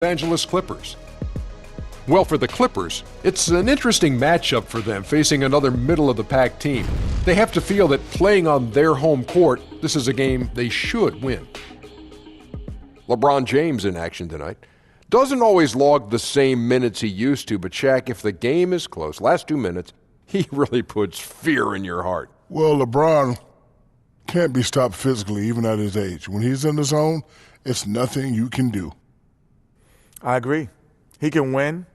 Angeles Clippers. Well, for the Clippers, it's an interesting matchup for them facing another middle-of-the-pack team. They have to feel that playing on their home court, this is a game they should win. LeBron James in action tonight. Doesn't always log the same minutes he used to, but Shaq, if the game is close, last 2 minutes, he really puts fear in your heart. Well, LeBron can't be stopped physically, even at his age. When he's in the zone, it's nothing you can do. I agree. He can win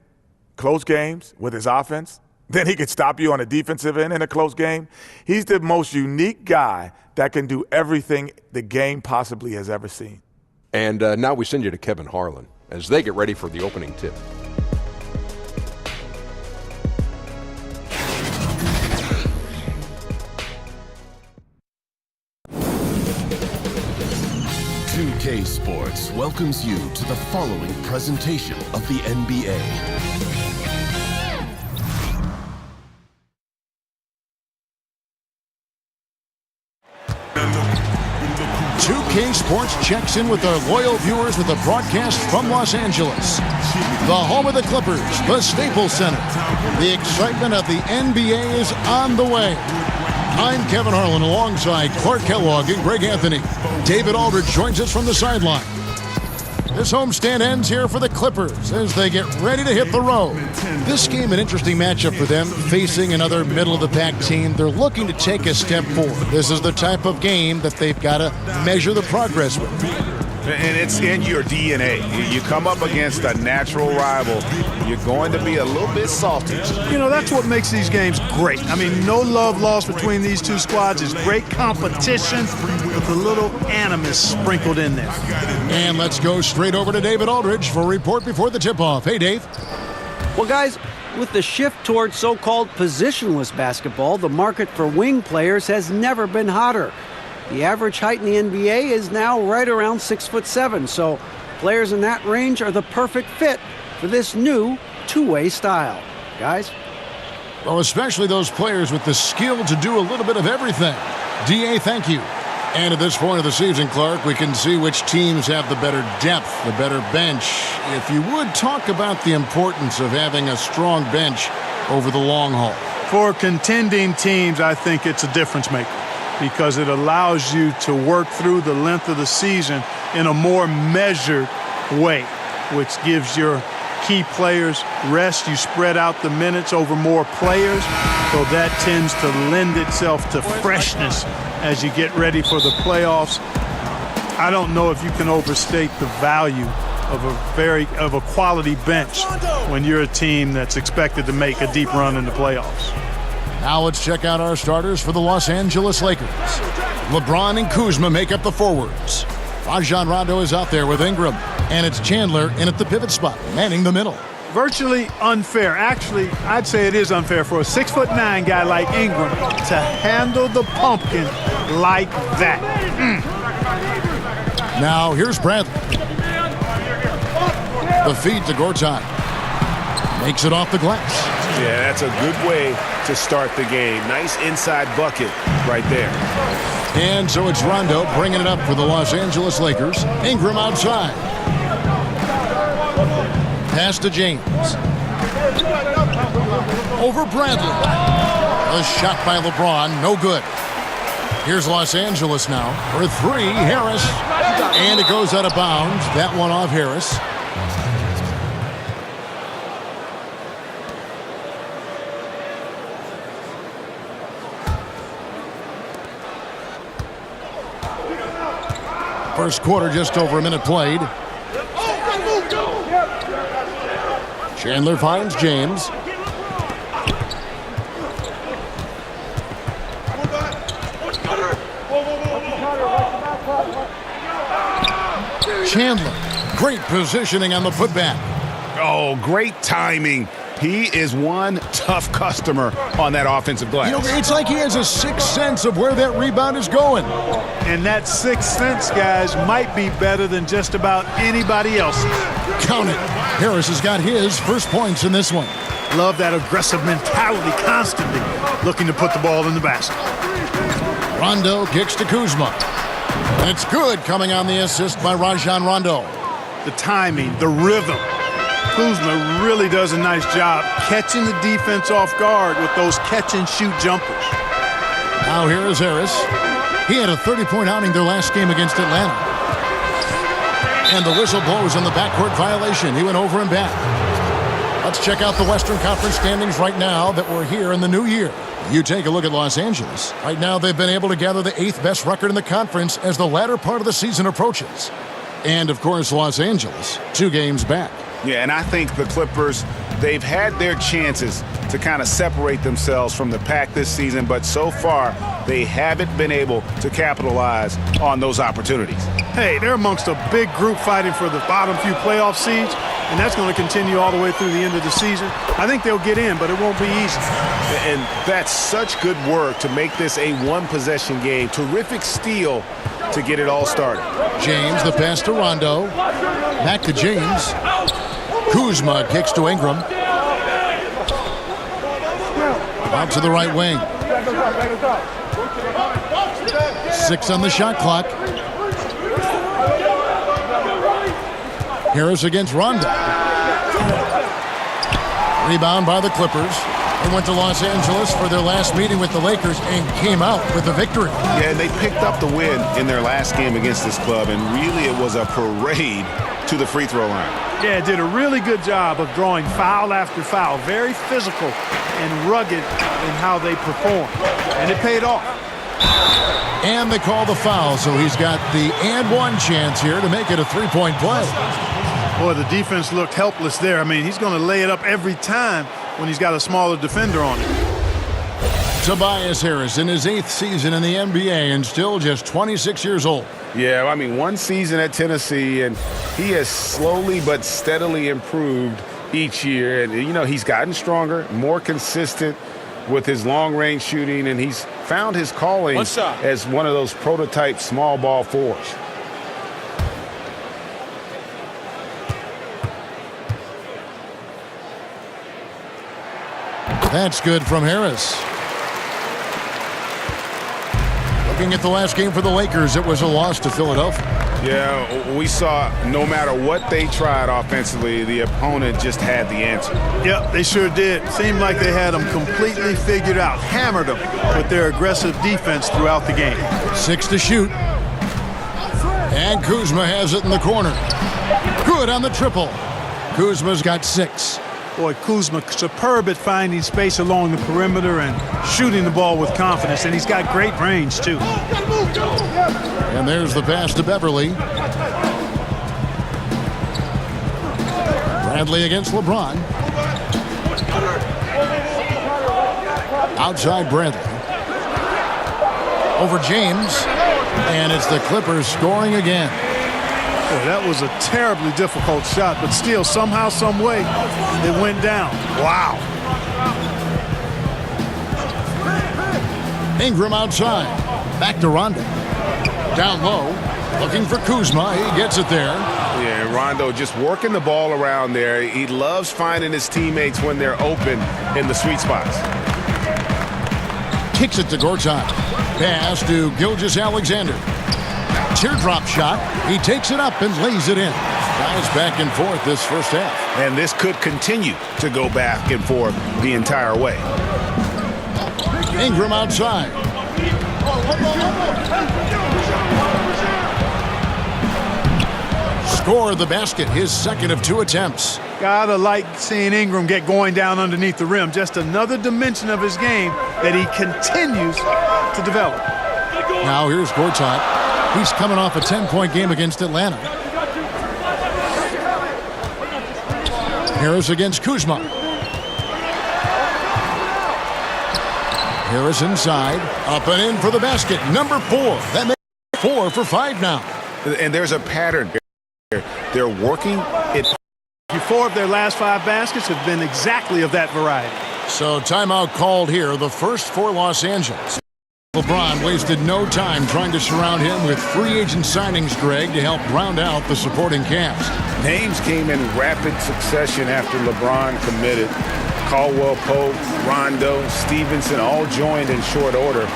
close games with his offense. Then he can stop you on a defensive end in a close game. He's the most unique guy that can do everything the game possibly has ever seen. And now we send you to Kevin Harlan as they get ready for the opening tip. K Sports welcomes you to the following presentation of the NBA. 2K Sports checks in with our loyal viewers with a broadcast from Los Angeles, the home of the Clippers, the Staples Center. The excitement of the NBA is on the way. I'm Kevin Harlan alongside Clark Kellogg and Greg Anthony. David Aldridge joins us from the sideline. This homestand ends here for the Clippers as they get ready to hit the road. This game an interesting matchup for them, facing another middle-of-the-pack team. They're looking to take a step forward. This is the type of game that they've got to measure the progress with. And it's in your DNA. You come up against a natural rival, you're going to be a little bit salty. You know, that's what makes these games great. I mean, no love lost between these two squads. It's great competition with a little animus sprinkled in there. And let's go straight over to David Aldridge for a report before the tip-off. Hey, Dave. Well, guys, with the shift towards so-called positionless basketball, the market for wing players has never been hotter. The average height in the NBA is now right around 6'7", so players in that range are the perfect fit for this new two-way style. Guys? Well, especially those players with the skill to do a little bit of everything. D.A., thank you. And at this point of the season, Clark, we can see which teams have the better depth, the better bench. If you would talk about the importance of having a strong bench over the long haul. For contending teams, I think it's a difference maker, because it allows you to work through the length of the season in a more measured way, which gives your key players rest. You spread out the minutes over more players, so that tends to lend itself to freshness as you get ready for the playoffs. I don't know if you can overstate the value of a quality bench when you're a team that's expected to make a deep run in the playoffs. Now let's check out our starters for the Los Angeles Lakers. LeBron and Kuzma make up the forwards. Rajon Rondo is out there with Ingram. And it's Chandler in at the pivot spot, manning the middle. Virtually unfair. Actually, I'd say it is unfair for a 6'9" guy like Ingram to handle the pumpkin like that. Now here's Bradley. The feed to Gortat. Makes it off the glass. Yeah, that's a good way to start the game. Nice inside bucket right there. And so it's Rondo bringing it up for the Los Angeles Lakers. Ingram outside. Pass to James. Over Bradley. A shot by LeBron, no good. Here's Los Angeles now for three, Harris. And it goes out of bounds. That one off Harris. First quarter, just over a minute played. Chandler finds James. Chandler, great positioning on the putback. Oh, great timing. He is one tough customer on that offensive glass. You know, it's like he has a sixth sense of where that rebound is going. And that sixth sense, guys, might be better than just about anybody else's. Count it. Harris has got his first points in this one. Love that aggressive mentality, constantly looking to put the ball in the basket. Rondo kicks to Kuzma. And it's good, coming on the assist by Rajon Rondo. the timing, the rhythm. Kuzma really does a nice job catching the defense off guard with those catch-and-shoot jumpers. Now here is Harris. He had a 30-point outing their last game against Atlanta. And the whistle blows on the backcourt violation. He went over and back. Let's check out the Western Conference standings right now that we're here in the new year. You take a look at Los Angeles. Right now, they've been able to gather the 8th best record in the conference as the latter part of the season approaches. And, of course, Los Angeles, 2 games back. Yeah, and I think the Clippers, they've had their chances to kind of separate themselves from the pack this season, but so far, they haven't been able to capitalize on those opportunities. Hey, they're amongst a big group fighting for the bottom few playoff seeds, and that's going to continue all the way through the end of the season. I think they'll get in, but it won't be easy. And that's such good work to make this a one-possession game. Terrific steal to get it all started. James, the pass to Rondo. Back to James. Kuzma kicks to Ingram. Out to the right wing. 6 on the shot clock. Harris against Rondo. Rebound by the Clippers. They went to Los Angeles for their last meeting with the Lakers and came out with a victory. Yeah, and they picked up the win in their last game against this club, and really it was a parade to the free throw line. Yeah, did a really good job of drawing foul after foul. Very physical and rugged in how they perform. And it paid off. And they call the foul, so he's got the and one chance here to make it a 3-point play. Boy, the defense looked helpless there. I mean, he's going to lay it up every time when he's got a smaller defender on it. Tobias Harris in his 8th season in the NBA and still just 26 years old. Yeah, I mean, 1 season at Tennessee, and he has slowly but steadily improved each year. And, you know, he's gotten stronger, more consistent with his long-range shooting, and he's found his calling as one of those prototype small ball forwards. That's good from Harris. Looking at the last game for the Lakers, it was a loss to Philadelphia. Yeah, we saw no matter what they tried offensively, the opponent just had the answer. Yep, they sure did. Seemed like they had them completely figured out. Hammered them with their aggressive defense throughout the game. 6 to shoot. And Kuzma has it in the corner. Good on the triple. Kuzma's got 6. Boy, Kuzma, superb at finding space along the perimeter and shooting the ball with confidence, and he's got great range, too. And there's the pass to Beverly. Bradley against LeBron. Outside Bradley. Over James. And it's the Clippers scoring again. Boy, that was a terribly difficult shot, but still, somehow, some way, it went down. Wow. Ingram outside. Back to Rondo. Down low. Looking for Kuzma. He gets it there. Yeah, Rondo just working the ball around there. He loves finding his teammates when they're open in the sweet spots. Kicks it to Gortat. Pass to Gilgeous-Alexander. Teardrop shot. He takes it up and lays it in. Guys back and forth this first half. And this could continue to go back and forth the entire way. Ingram outside. Score the basket, his second of 2 attempts. Gotta like seeing Ingram get going down underneath the rim. Just another dimension of his game that he continues to develop. Now here's Gortat. He's coming off a 10-point game against Atlanta. Harris against Kuzma. Harris inside. Up and in for the basket. Number 4. That makes 4 for 5 now. And there's a pattern. They're working it. 4 of their last 5 baskets have been exactly of that variety. So timeout called here. The first for Los Angeles. LeBron wasted no time trying to surround him with free agent signings, Greg, to help round out the supporting cast. Names came in rapid succession after LeBron committed. Caldwell Pope, Rondo, Stevenson all joined in short order.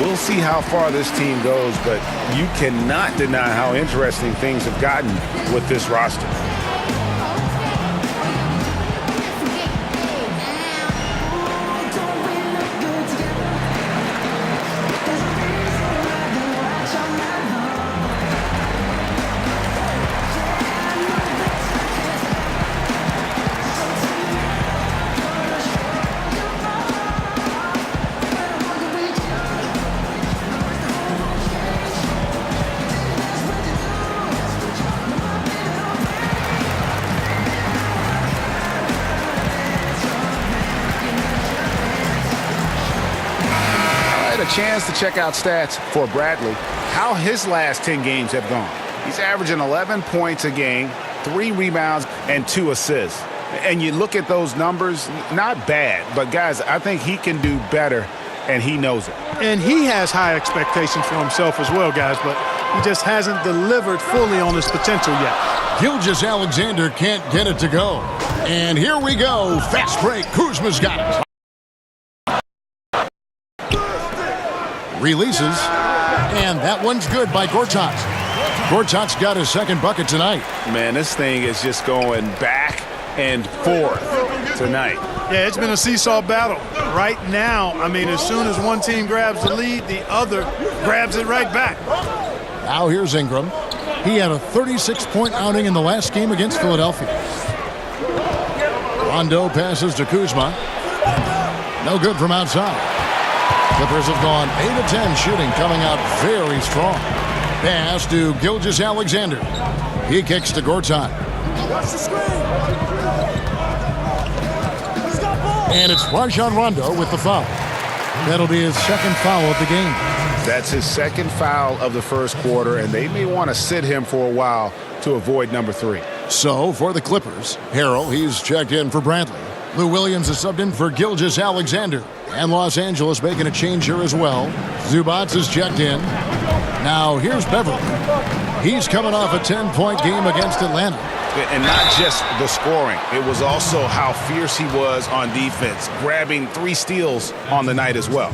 We'll see how far this team goes, but you cannot deny how interesting things have gotten with this roster. Chance to check out stats for Bradley. How his last 10 games have gone. He's averaging 11 points a game, 3 rebounds, and 2 assists. And you look at those numbers, not bad, but guys, I think he can do better, and he knows it. And he has high expectations for himself as well, guys, but he just hasn't delivered fully on his potential yet. Gilgeous-Alexander can't get it to go. And here we go. Fast break. Kuzma's got it. Releases, and that one's good by Gortat. Gortat's got his second bucket tonight. Man, this thing is just going back and forth tonight. Yeah, it's been a seesaw battle. Right now, I mean, as soon as one team grabs the lead, the other grabs it right back. Now here's Ingram. He had a 36-point outing in the last game against Philadelphia. Rondo passes to Kuzma. No good from outside. Clippers have gone 8 of 10 shooting, coming out very strong. Pass to Gilgeous-Alexander. He kicks to Gortat. And it's Rajon Rondo with the foul. That'll be his second foul of the game. That's his second foul of the first quarter, and they may want to sit him for a while to avoid number 3. So for the Clippers, Harrell, he's checked in for Bradley. Lou Williams is subbed in for Gilgeous-Alexander. And Los Angeles making a change here as well. Zubac is checked in. Now here's Beverly. He's coming off a 10-point game against Atlanta. And not just the scoring. It was also how fierce he was on defense, grabbing 3 steals on the night as well.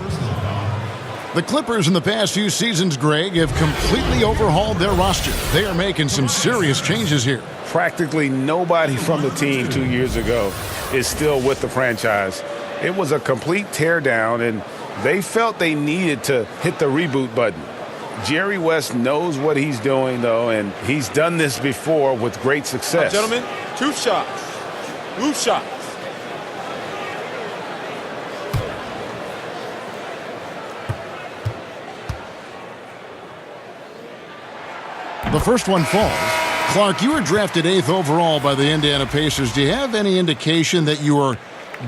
The Clippers in the past few seasons, Greg, have completely overhauled their roster. They are making some serious changes here. Practically nobody from the team 2 years ago is still with the franchise. It was a complete teardown, and they felt they needed to hit the reboot button. Jerry West knows what he's doing, though, and he's done this before with great success. Gentlemen, 2 shots. 2 shots. The first one falls. Clark, you were drafted 8th overall by the Indiana Pacers. Do you have any indication that you were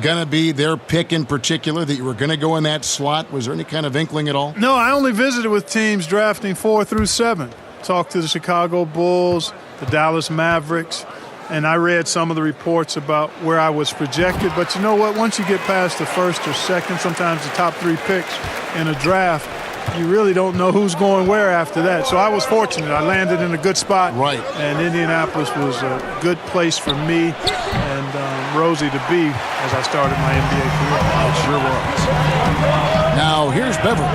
going to be their pick in particular, that you were going to go in that slot? Was there any kind of inkling at all? No, I only visited with teams drafting 4 through 7. Talked to the Chicago Bulls, the Dallas Mavericks, and I read some of the reports about where I was projected. But you know what? Once you get past the first or second, sometimes the top 3 picks in a draft, you really don't know who's going where after that. So I was fortunate. I landed in a good spot. Right. And Indianapolis was a good place for me and Rosie to be as I started my NBA career. It sure was. Now here's Beverly.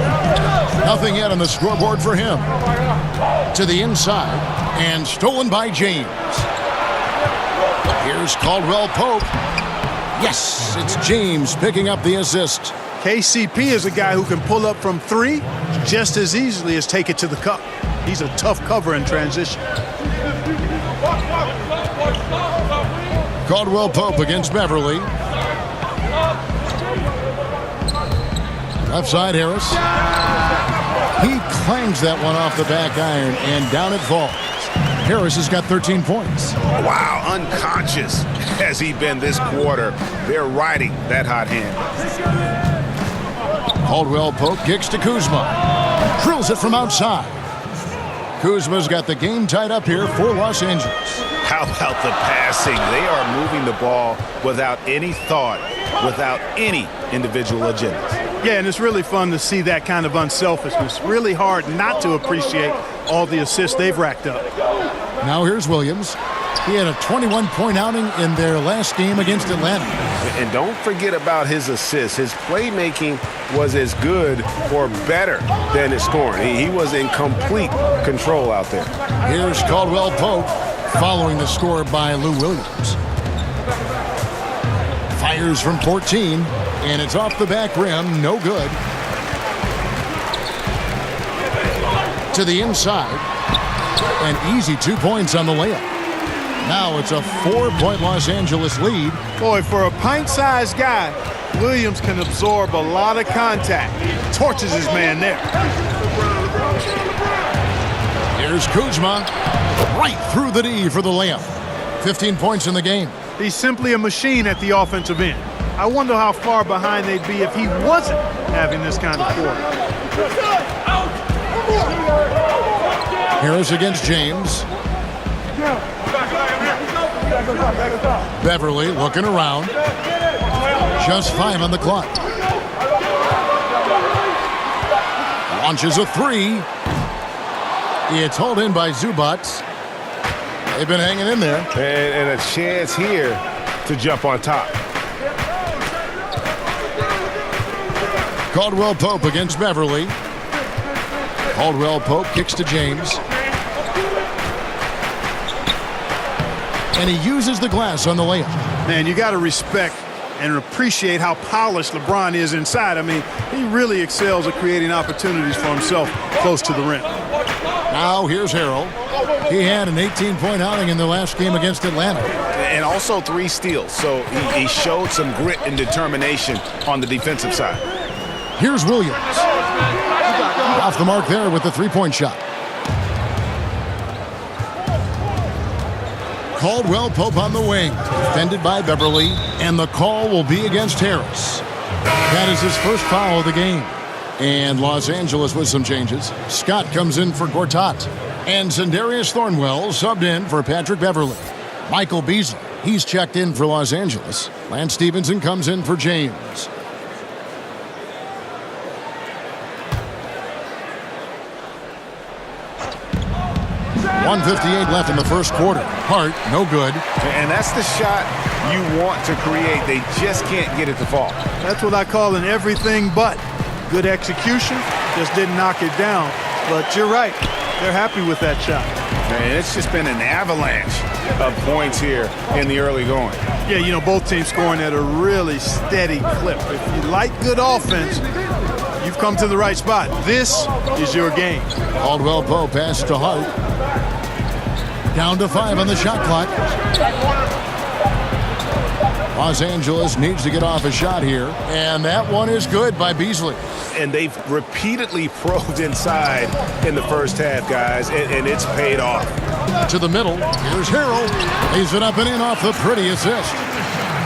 Nothing yet on the scoreboard for him. To the inside and stolen by James. Here's Caldwell Pope. Yes, it's James picking up the assist. KCP is a guy who can pull up from 3 just as easily as take it to the cup. He's a tough cover in transition. Caldwell Pope against Beverly. Left side, Harris. He clangs that one off the back iron, and down it falls. Harris has got 13 points. Wow, unconscious has he been this quarter. They're riding that hot hand. Caldwell Pope kicks to Kuzma. Drills it from outside. Kuzma's got the game tied up here for Los Angeles. How about the passing? They are moving the ball without any thought, without any individual agendas. Yeah, and it's really fun to see that kind of unselfishness. Really hard not to appreciate all the assists they've racked up. Now here's Williams. He had a 21-point outing in their last game against Atlanta. And don't forget about his assists. His playmaking was as good or better than his scoring. He was in complete control out there. Here's Caldwell Pope following the score by Lou Williams. Fires from 14, and it's off the back rim. No good. To the inside. An easy 2 points on the layup. Now it's a 4-point Los Angeles lead. Boy, for a pint-sized guy, Williams can absorb a lot of contact. Torches his man there. Here's Kuzma. Right through the D for the layup. 15 points in the game. He's simply a machine at the offensive end. I wonder how far behind they'd be if he wasn't having this kind of quarter. Harris against James. Beverly looking around. Just 5 on the clock. Launches a 3. It's hauled in by Zubac. They've been hanging in there. And a chance here to jump on top. Caldwell Pope against Beverly. Caldwell Pope kicks to James. And he uses the glass on the layup. Man, you got to respect and appreciate how polished LeBron is inside. I mean, he really excels at creating opportunities for himself close to the rim. Now here's Harrell. He had an 18-point outing in the last game against Atlanta. And also 3 steals. So he showed some grit and determination on the defensive side. Here's Williams. Off the mark there with the 3-point shot. Caldwell Pope on the wing. Defended by Beverly. And the call will be against Harris. That is his first foul of the game. And Los Angeles with some changes. Scott comes in for Gortat. And Zendarius Thornwell subbed in for Patrick Beverly. Michael Beasley, he's checked in for Los Angeles. Lance Stevenson comes in for James. .158 left in the first quarter. Hart, no good. And that's the shot you want to create. They just can't get it to fall. That's what I call an everything but. Good execution, just didn't knock it down. But you're right, they're happy with that shot. Man, it's just been an avalanche of points here in the early going. Yeah, you know, both teams scoring at a really steady clip. If you like good offense, you've come to the right spot. This is your game. Caldwell Pope pass to Hart. Down to 5 on the shot clock. Los Angeles needs to get off a shot here. And that one is good by Beasley. And they've repeatedly probed inside in the first half, guys, and it's paid off. To the middle. Here's Harrell. Lays it up and in off the pretty assist.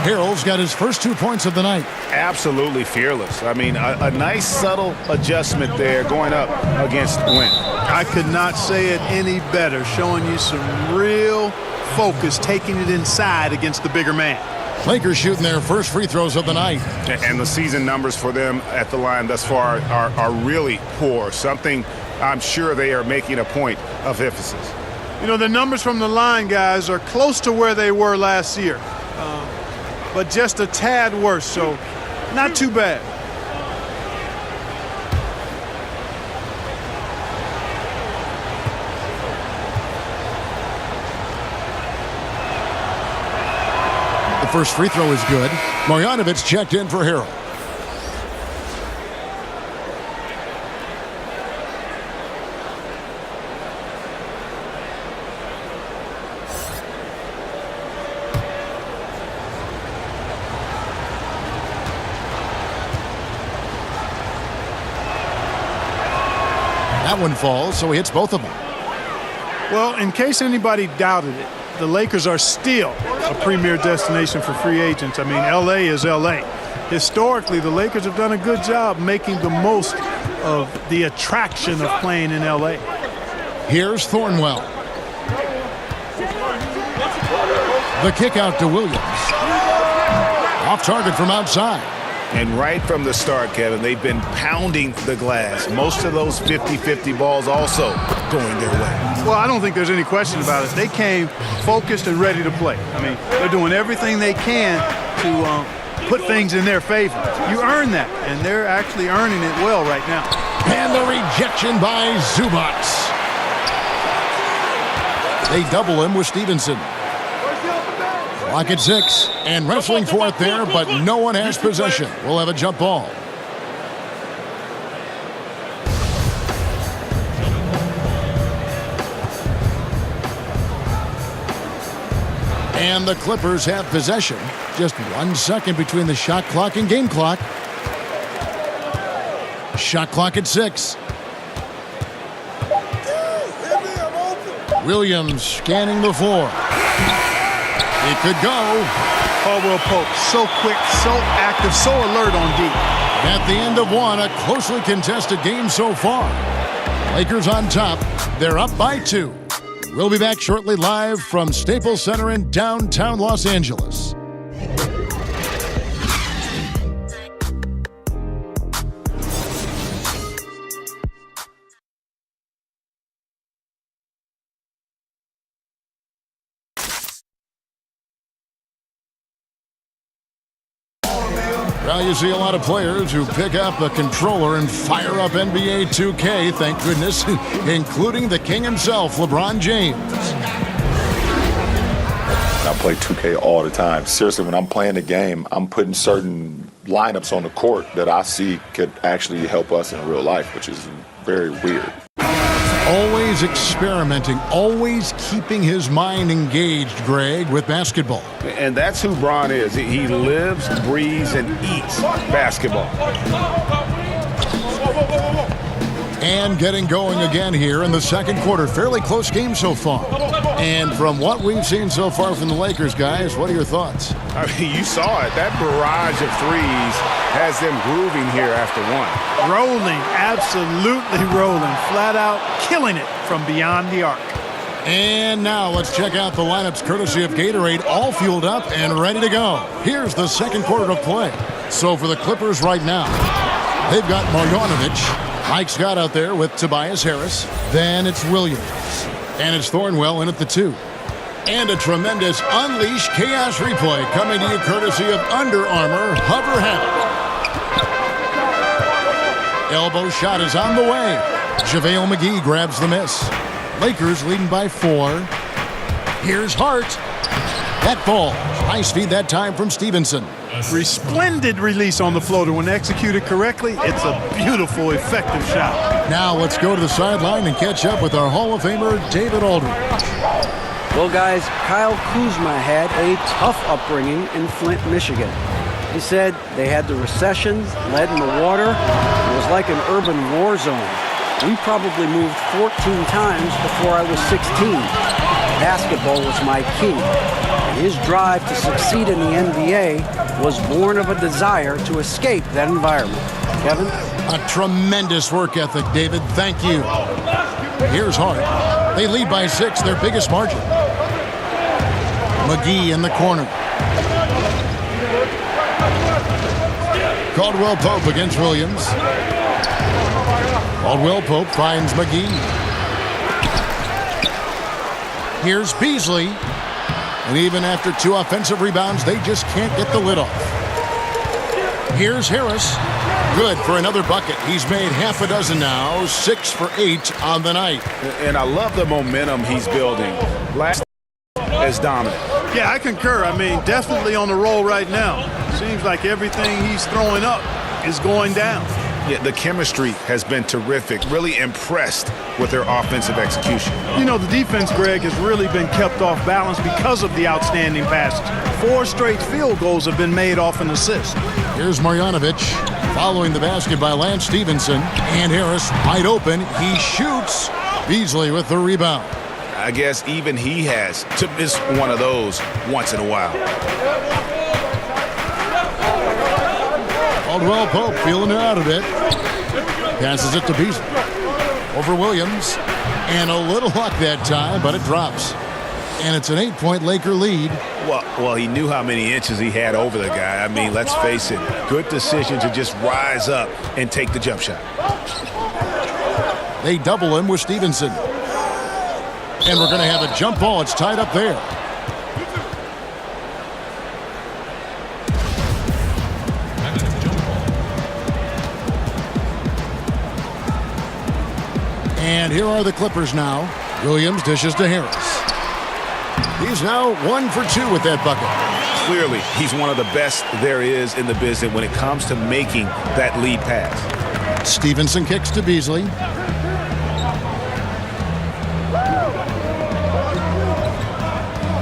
Harrell's got his first 2 points of the night. Absolutely fearless. I mean, a nice subtle adjustment there going up against Wynn. I could not say it any better, showing you some real focus, taking it inside against the bigger man. Lakers shooting their first free throws of the night. And the season numbers for them at the line thus far are really poor. Something I'm sure they are making a point of emphasis. You know, the numbers from the line, guys, are close to where they were last year. But just a tad worse, so not too bad. The first free throw is good. Marjanovic checked in for Harrell. That one falls, so he hits both of them. Well, in case anybody doubted it, the Lakers are still a premier destination for free agents. I mean, L.A. is L.A. Historically, the Lakers have done a good job making the most of the attraction of playing in L.A. Here's Thornwell. The kick out to Williams. Off target from outside. And right from the start, Kevin, they've been pounding the glass. Most of those 50-50 balls also going their way. Well, I don't think there's any question about it. They came focused and ready to play. I mean, they're doing everything they can to put things in their favor. You earn that, and they're actually earning it well right now. And the rejection by Zubats. They double him with Stevenson. Clock at 6, and wrestling for it there, but no one has possession. We'll have a jump ball. And the Clippers have possession. Just 1 second between the shot clock and game clock. Shot clock at 6. Williams scanning the floor. It could go. Caldwell Pope, so quick, so active, so alert on D. At the end of one, a closely contested game so far. Lakers on top. They're up by 2. We'll be back shortly live from Staples Center in downtown Los Angeles. Well, you see a lot of players who pick up a controller and fire up NBA 2K, thank goodness, including the king himself, LeBron James. I play 2K all the time. Seriously, when I'm playing the game, I'm putting certain lineups on the court that I see could actually help us in real life, which is very weird. Always experimenting, always keeping his mind engaged, Greg, with basketball. And that's who Bron is. He lives, breathes, and eats basketball. And getting going again here in the second quarter. Fairly close game so far. And from what we've seen so far from the Lakers, guys, what are your thoughts? I mean, you saw it. That barrage of threes has them grooving here after one. Rolling, absolutely rolling. Flat out killing it from beyond the arc. And now let's check out the lineups courtesy of Gatorade, all fueled up and ready to go. Here's the second quarter of play. So for the Clippers right now, they've got Marjanovic. Mike Scott out there with Tobias Harris. Then it's Williams. And it's Thornwell in at the 2. And a tremendous Unleash Chaos replay coming to you courtesy of Under Armour Hover Hammock. Elbow shot is on the way. JaVale McGee grabs the miss. Lakers leading by 4. Here's Hart. That falls. High speed that time from Stevenson. Resplendent release on the floater. When executed correctly, it's a beautiful, effective shot. Now let's go to the sideline and catch up with our Hall of Famer, David Aldridge. Well, guys, Kyle Kuzma had a tough upbringing in Flint, Michigan. He said they had the recession, lead in the water. It was like an urban war zone. We probably moved 14 times before I was 16. Basketball was my key. His drive to succeed in the NBA was born of a desire to escape that environment. Kevin? A tremendous work ethic, David. Thank you. Here's Hart. They lead by 6, their biggest margin. McGee in the corner. Caldwell Pope against Williams. Caldwell Pope finds McGee. Here's Beasley. And even after 2 offensive rebounds, they just can't get the lid off. Here's Harris. Good for another bucket. He's made half a dozen now, 6 for 8 on the night. And I love the momentum he's building. Last is dominant. Yeah, I concur. I mean, definitely on the roll right now. Seems like everything he's throwing up is going down. Yeah, the chemistry has been terrific. Really impressed with their offensive execution. You know, the defense, Greg, has really been kept off balance because of the outstanding passes. 4 straight field goals have been made off an assist. Here's Marjanovic following the basket by Lance Stevenson. And Harris wide open. He shoots. Beasley with the rebound. I guess even he has to miss one of those once in a while. Caldwell Pope feeling it out a bit. Passes it to Beasley. Over Williams. And a little luck that time, but it drops. And it's an 8-point Laker lead. Well, he knew how many inches he had over the guy. I mean, let's face it, good decision to just rise up and take the jump shot. They double him with Stevenson. And we're going to have a jump ball. It's tied up there. And here are the Clippers now. Williams dishes to Harris. He's now 1 for 2 with that bucket. Clearly, he's one of the best there is in the business when it comes to making that lead pass. Stevenson kicks to Beasley.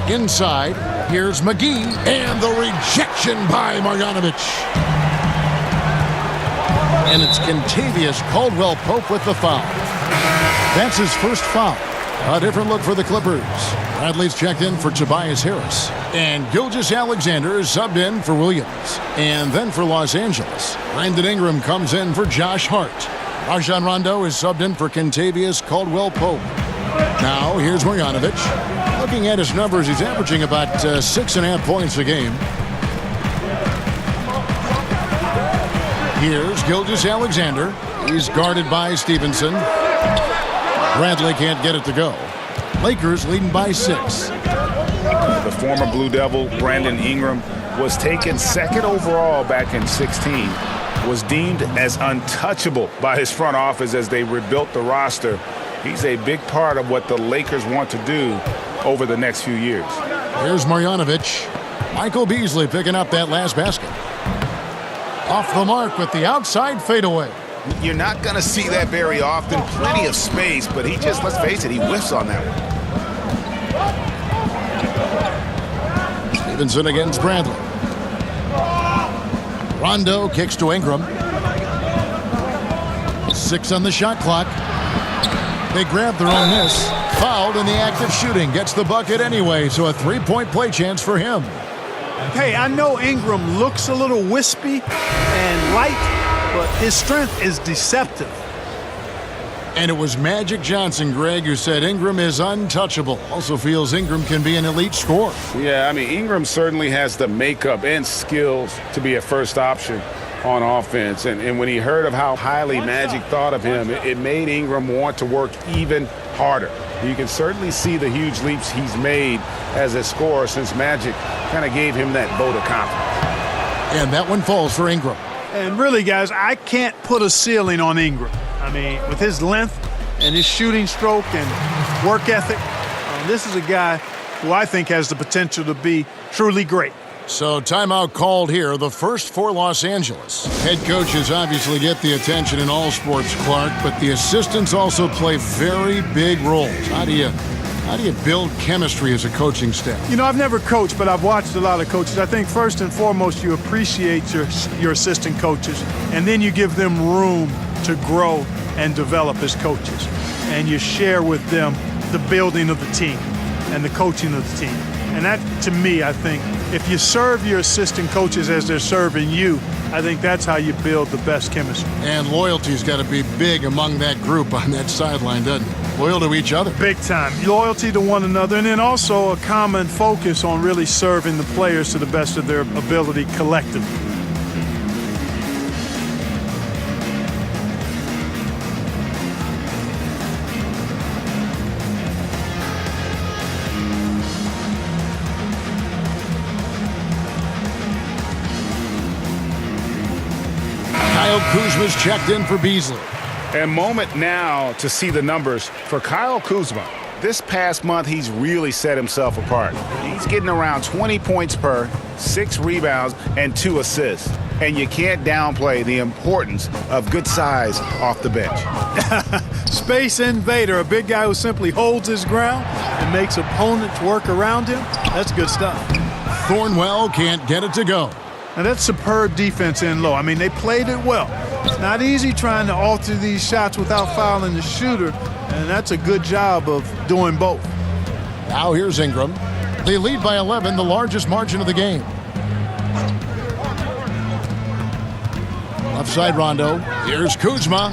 Inside, here's McGee, and the rejection by Marjanovic. And it's Kentavious Caldwell-Pope with the foul. That's his first foul. A different look for the Clippers. Bradley's checked in for Tobias Harris. And Gilgeous-Alexander is subbed in for Williams. And then for Los Angeles, Brandon Ingram comes in for Josh Hart. Rajon Rondo is subbed in for Kentavious Caldwell-Pope. Now, here's Marjanovic. Looking at his numbers, he's averaging about 6.5 points a game. Here's Gilgeous-Alexander. He's guarded by Stevenson. Bradley can't get it to go. Lakers leading by 6. The former Blue Devil, Brandon Ingram, was taken 2nd overall back in 2016. Was deemed as untouchable by his front office as they rebuilt the roster. He's a big part of what the Lakers want to do over the next few years. Here's Marjanovic. Michael Beasley picking up that last basket. Off the mark with the outside fadeaway. You're not going to see that very often. Plenty of space, but he just, let's face it, he whiffs on that one. Stevenson against Bradley. Rondo kicks to Ingram. 6 on the shot clock. They grab their own miss. Fouled in the act of shooting. Gets the bucket anyway, so a 3-point play chance for him. Hey, I know Ingram looks a little wispy and light, but his strength is deceptive. And it was Magic Johnson, Greg, who said Ingram is untouchable. Also feels Ingram can be an elite scorer. Yeah, I mean, Ingram certainly has the makeup and skills to be a first option on offense. And when he heard of how highly Magic thought of him, it made Ingram want to work even harder. You can certainly see the huge leaps he's made as a scorer since Magic kind of gave him that vote of confidence. And that one falls for Ingram. And really, guys, I can't put a ceiling on Ingram. I mean, with his length and his shooting stroke and work ethic, this is a guy who I think has the potential to be truly great. So timeout called here, the first for Los Angeles. Head coaches obviously get the attention in all sports, Clark, but the assistants also play very big roles. How do you build chemistry as a coaching staff? You know, I've never coached, but I've watched a lot of coaches. I think first and foremost, you appreciate your assistant coaches, and then you give them room to grow and develop as coaches. And you share with them the building of the team and the coaching of the team. And that, to me, I think, if you serve your assistant coaches as they're serving you, I think that's how you build the best chemistry. And loyalty's got to be big among that group on that sideline, doesn't it? Loyal to each other. Big time. Loyalty to one another, and then also a common focus on really serving the players to the best of their ability collectively. Kyle Kuzma's checked in for Beasley. A moment now to see the numbers for Kyle Kuzma. This past month, he's really set himself apart. He's getting around 20 points per, 6 rebounds, and 2 assists. And you can't downplay the importance of good size off the bench. Space invader, a big guy who simply holds his ground and makes opponents work around him. That's good stuff. Thornwell can't get it to go. Now, that's superb defense in low. I mean, they played it well. It's not easy trying to alter these shots without fouling the shooter, and that's a good job of doing both. Now here's Ingram. They lead by 11, the largest margin of the game. Left side Rondo. Here's Kuzma.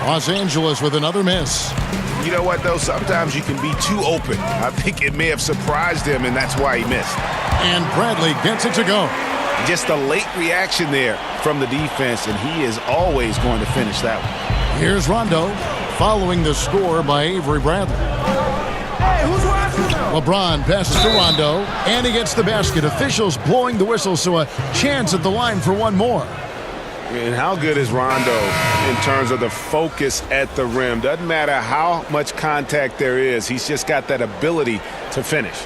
Los Angeles with another miss. You know what, though? Sometimes you can be too open. I think it may have surprised him, and that's why he missed. And Bradley gets it to go. Just a late reaction there from the defense, and he is always going to finish that one. Here's Rondo following the score by Avery Bradley. LeBron passes to Rondo, and he gets the basket. Officials blowing the whistle, so a chance at the line for one more. And how good is Rondo in terms of the focus at the rim? Doesn't matter how much contact there is. He's just got that ability to finish.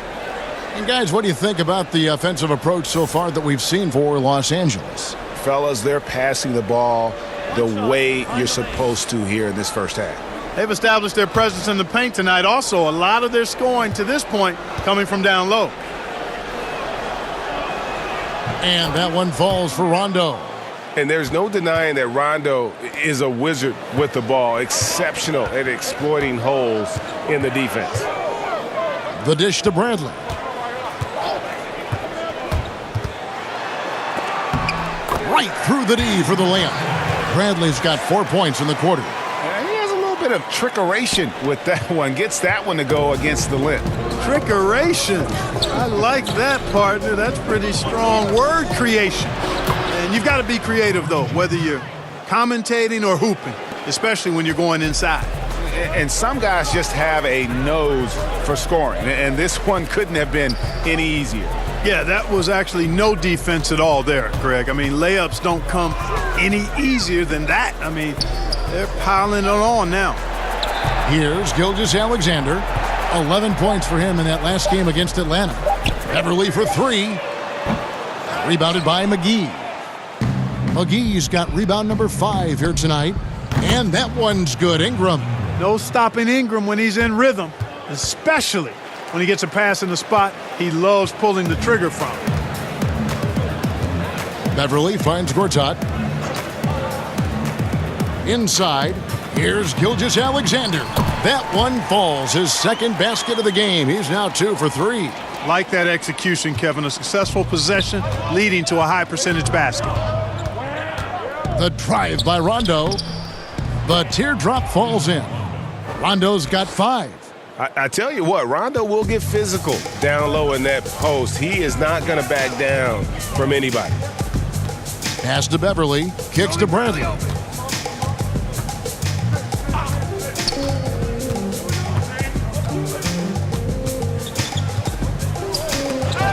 And guys, what do you think about the offensive approach so far that we've seen for Los Angeles? Fellas, they're passing the ball the way you're supposed to here in this first half. They've established their presence in the paint tonight. Also, a lot of their scoring to this point coming from down low. And that one falls for Rondo. And there's no denying that Rondo is a wizard with the ball, exceptional at exploiting holes in the defense. The dish to Bradley. Right through the D for the layup. Bradley's got 4 points in the quarter. And he has a little bit of trickeration with that one. Gets that one to go against the lip. Trickeration. I like that, partner. That's pretty strong word creation. And you've got to be creative, though, whether you're commentating or hooping, especially when you're going inside. And some guys just have a nose for scoring, and this one couldn't have been any easier. Yeah, that was actually no defense at all there, Greg. I mean, layups don't come any easier than that. I mean, they're piling it on now. Here's Gilgeous-Alexander. 11 points for him in that last game against Atlanta. Beverly for three. Rebounded by McGee. McGee's got rebound number 5 here tonight. And that one's good. Ingram. No stopping Ingram when he's in rhythm, especially when he gets a pass in the spot he loves pulling the trigger from. Beverly finds Gortat. Inside, here's Gilgeous-Alexander. That one falls. His second basket of the game. He's now 2 for 3. Like that execution, Kevin. A successful possession leading to a high percentage basket. The drive by Rondo. The teardrop falls in. Rondo's got 5. I tell you what, Rondo will get physical down low in that post. He is not going to back down from anybody. Pass to Beverly. Kicks to Bradley.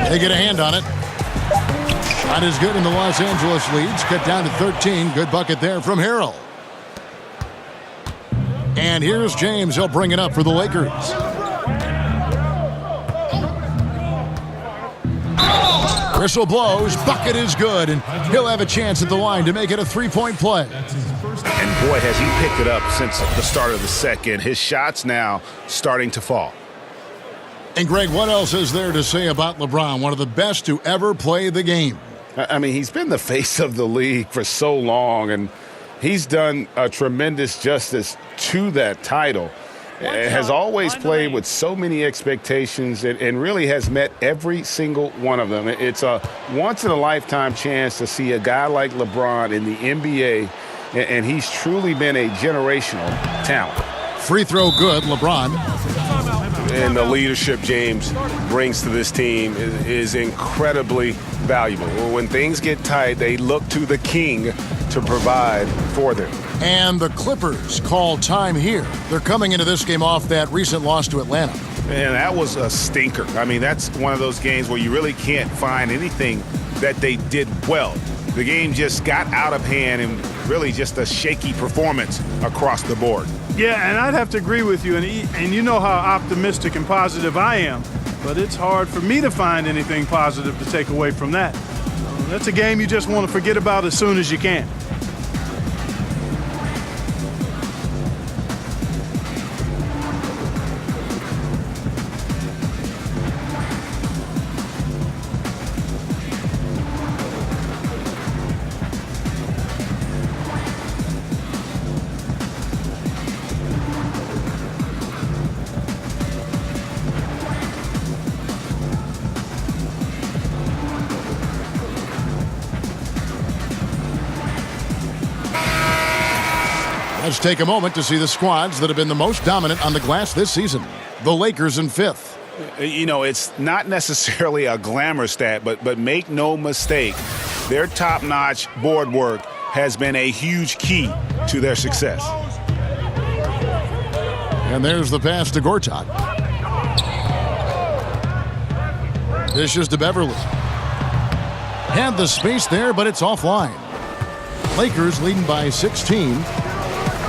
They get a hand on it. Shot is good, and the Los Angeles leads. Cut down to 13. Good bucket there from Harrell. And here's James. He'll bring it up for the Lakers. Whistle blows. Bucket is good, and he'll have a chance at the line to make it a 3-point play. And boy, has he picked it up since the start of the second. His shots now starting to fall. And Greg, what else is there to say about LeBron? One of the best to ever play the game. I mean, he's been the face of the league for so long, and he's done a tremendous justice to that title. Has always played with so many expectations and really has met every single one of them. It's a once-in-a-lifetime chance to see a guy like LeBron in the NBA, and he's truly been a generational talent. Free throw good, LeBron. And the leadership James brings to this team is incredibly valuable. When things get tight, they look to the king to provide for them. And the Clippers call time here. They're coming into this game off that recent loss to Atlanta. And that was a stinker. I mean, that's one of those games where you really can't find anything that they did well. The game just got out of hand and really just a shaky performance across the board. Yeah, and I'd have to agree with you. And you know how optimistic and positive I am. But it's hard for me to find anything positive to take away from that. That's a game you just want to forget about as soon as you can. Let's take a moment to see the squads that have been the most dominant on the glass this season. The Lakers in 5th. You know, it's not necessarily a glamour stat, but make no mistake, their top-notch board work has been a huge key to their success. And there's the pass to Gortat. Dishes to Beverly. Had the space there, but it's offline. Lakers leading by 16.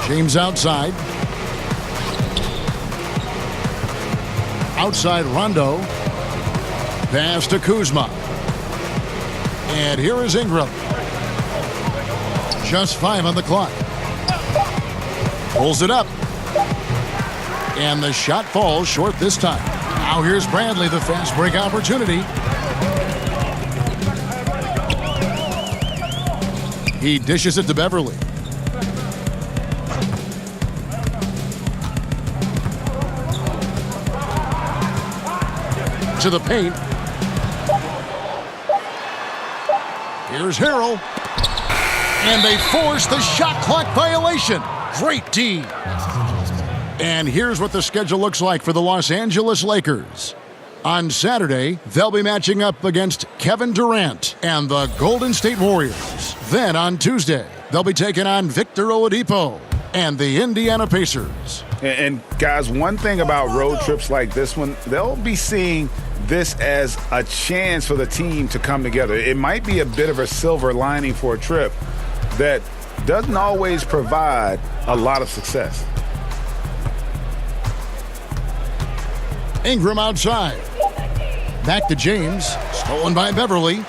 James outside. Outside Rondo. Pass to Kuzma. And here is Ingram. Just 5 on the clock. Pulls it up. And the shot falls short this time. Now here's Bradley, the fast break opportunity. He dishes it to Beverly. To the paint. Here's Harrell. And they force the shot clock violation. Great D. And here's what the schedule looks like for the Los Angeles Lakers. On Saturday, they'll be matching up against Kevin Durant and the Golden State Warriors. Then on Tuesday, they'll be taking on Victor Oladipo and the Indiana Pacers. And guys, one thing about road trips like this one, they'll be seeing this as a chance for the team to come together. It might be a bit of a silver lining for a trip that doesn't always provide a lot of success. Ingram outside. Back to James. Stolen by Beverly.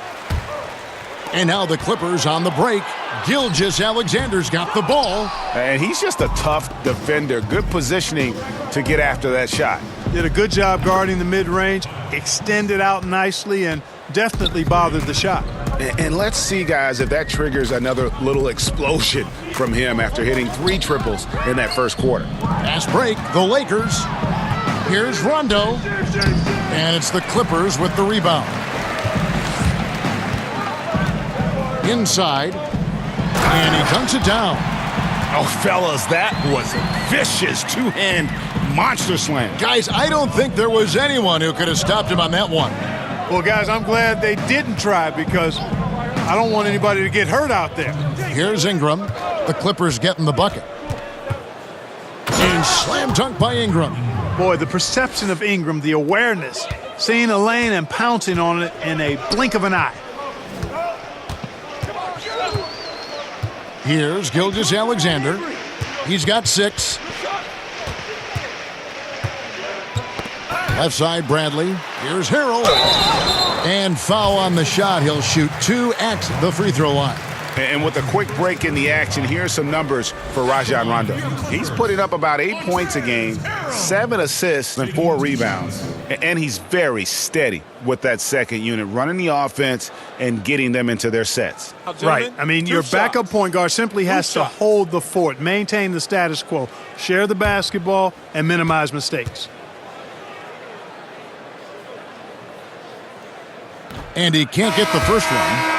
And now the Clippers on the break. Gilgeous-Alexander's got the ball. And he's just a tough defender. Good positioning to get after that shot. Did a good job guarding the mid-range, extended out nicely, and definitely bothered the shot. And let's see, guys, if that triggers another little explosion from him after hitting 3 triples in that first quarter. Fast break, the Lakers. Here's Rondo. And it's the Clippers with the rebound. Inside. And he dunks it down. Oh, fellas, that was a vicious two-hand monster slam. Guys, I don't think there was anyone who could have stopped him on that one. Well, guys, I'm glad they didn't try because I don't want anybody to get hurt out there. Here's Ingram. The Clippers getting the bucket. And slam dunk by Ingram. Boy, the perception of Ingram, the awareness, seeing a lane and pouncing on it in a blink of an eye. Here's Gilgeous-Alexander. He's got 6. Left side, Bradley. Here's Harrell. And foul on the shot. He'll shoot 2 at the free throw line. And with a quick break in the action, here's some numbers for Rajon Rondo. He's putting up about 8 points a game, 7 assists, and 4 rebounds. And he's very steady with that second unit, running the offense and getting them into their sets. Right. I mean, your backup point guard simply has to hold the fort, maintain the status quo, share the basketball, and minimize mistakes. And he can't get the first one.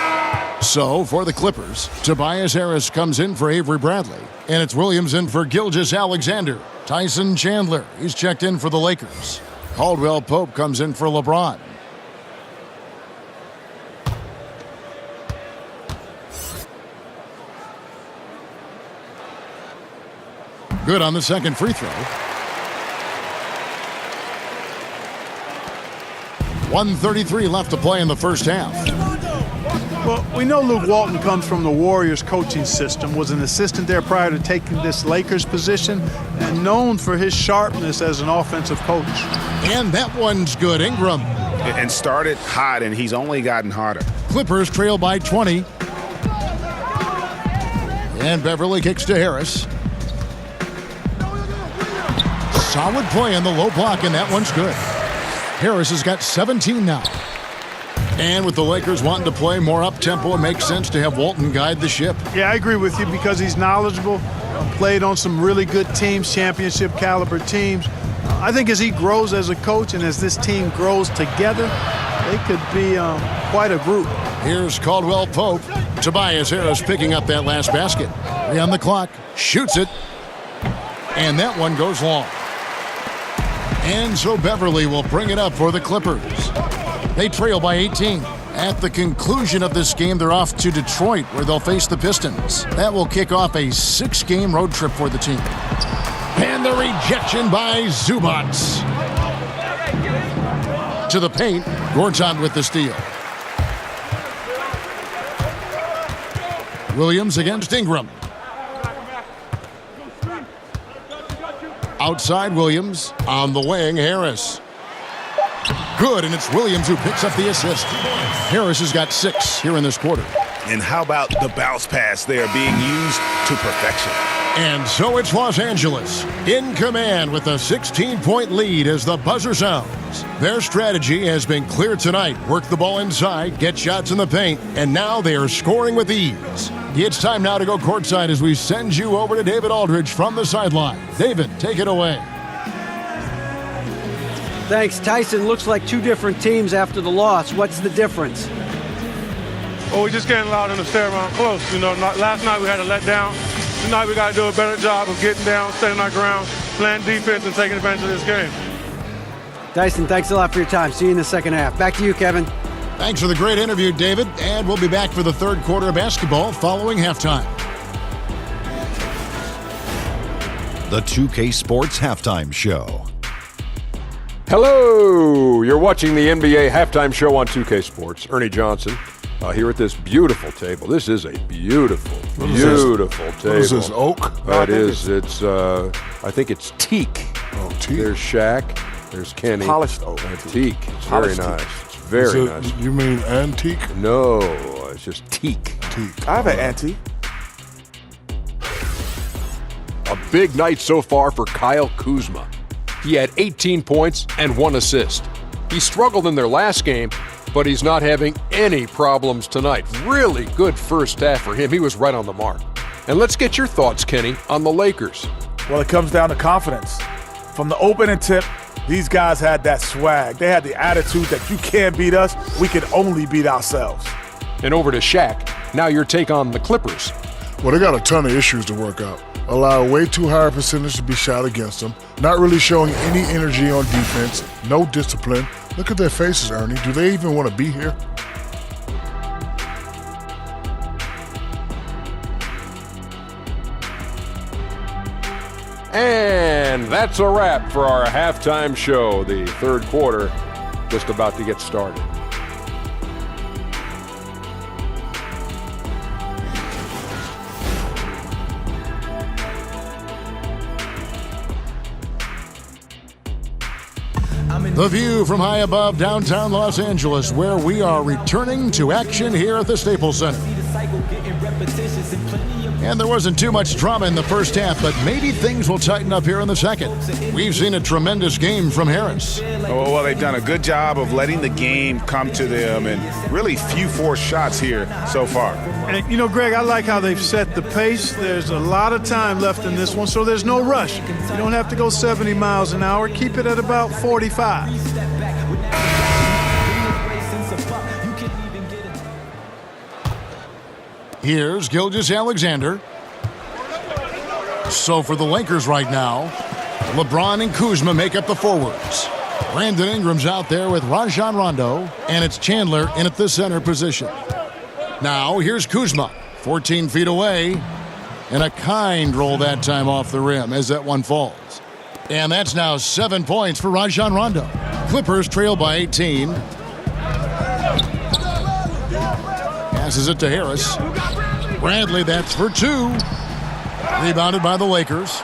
So, for the Clippers, Tobias Harris comes in for Avery Bradley. And it's Williams in for Gilgeous-Alexander. Tyson Chandler, he's checked in for the Lakers. Caldwell Pope comes in for LeBron. Good on the second free throw. 1:33 left to play in the first half. Well, we know Luke Walton comes from the Warriors coaching system, was an assistant there prior to taking this Lakers position, and known for his sharpness as an offensive coach. And that one's good. Ingram. And started hot, and he's only gotten hotter. Clippers trail by 20. And Beverly kicks to Harris. Solid play on the low block, and that one's good. Harris has got 17 now. And with the Lakers wanting to play more up-tempo, it makes sense to have Walton guide the ship. Yeah, I agree with you because he's knowledgeable, played on some really good teams, championship caliber teams. I think as he grows as a coach and as this team grows together, they could be quite a group. Here's Caldwell Pope. Tobias Harris picking up that last basket. 3 on the clock. Shoots it. And that one goes long. And so Beverly will bring it up for the Clippers. They trail by 18. At the conclusion of this game, they're off to Detroit, where they'll face the Pistons. That will kick off a 6-game road trip for the team. And the rejection by Zubac. To the paint, Gortat with the steal. Williams against Ingram. Outside Williams, on the wing, Harris. Good, and it's Williams who picks up the assist. Harris has got 6 here in this quarter. And how about the bounce pass there being used to perfection? And so it's Los Angeles in command with a 16-point lead as the buzzer sounds. Their strategy has been clear tonight. Work the ball inside, get shots in the paint, and now they are scoring with ease. It's time now to go courtside as we send you over to David Aldridge from the sideline. David, take it away. Thanks, Tyson. Looks like two different teams after the loss. What's the difference? Well, we just can't allow them to stay around close. Last night we had a letdown. Tonight we got to do a better job of getting down, staying our ground, playing defense, and taking advantage of this game. Tyson, thanks a lot for your time. See you in the second half. Back to you, Kevin. Thanks for the great interview, David. And we'll be back for the third quarter of basketball following halftime. The 2K Sports Halftime Show. Hello! You're watching the NBA Halftime Show on 2K Sports. Ernie Johnson here at this beautiful table. This is a beautiful table. What is this, oak? It is. It's, I think it's teak. Oh, teak. There's Shaq. There's Kenny. Polished oak. Teak. It's very nice. It's very nice. You mean antique? No, it's just teak. Teak. I have an ante. A big night so far for Kyle Kuzma. He had 18 points and 1 assist. He struggled in their last game, but he's not having any problems tonight. Really good first half for him. He was right on the mark. And let's get your thoughts, Kenny, on the Lakers. Well, it comes down to confidence. From the opening tip, these guys had that swag. They had the attitude that you can't beat us, we can only beat ourselves. And over to Shaq. Now your take on the Clippers. Well, they got a ton of issues to work out. Allow way too high a percentage to be shot against them. Not really showing any energy on defense. No discipline. Look at their faces, Ernie. Do they even want to be here? And that's a wrap for our halftime show. The third quarter just about to get started. The view from high above downtown Los Angeles, where we are returning to action here at the Staples Center. And there wasn't too much drama in the first half, but maybe things will tighten up here in the second. We've seen a tremendous game from Harris. Oh, well, they've done a good job of letting the game come to them, and really few forced shots here so far. And, Greg, I like how they've set the pace. There's a lot of time left in this one, so there's no rush. You don't have to go 70 miles an hour. Keep it at about 45. Here's Gilgeous-Alexander. So for the Lakers right now, LeBron and Kuzma make up the forwards. Brandon Ingram's out there with Rajon Rondo, and it's Chandler in at the center position. Now here's Kuzma, 14 feet away, and a kind roll that time off the rim as that one falls. And that's now 7 points for Rajon Rondo. Clippers trail by 18. Passes it to Harris. Bradley, that's for 2. Rebounded by the Lakers.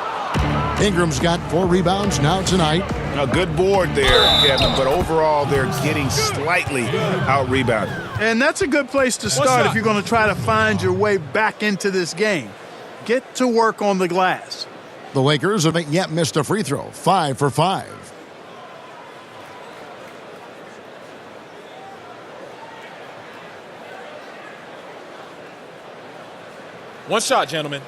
Ingram's got 4 rebounds now tonight. A good board there, Kevin, but overall they're getting slightly out-rebounded. And that's a good place to start if you're going to try to find your way back into this game. Get to work on the glass. The Lakers haven't yet missed a free throw. 5 for 5. One shot, gentlemen.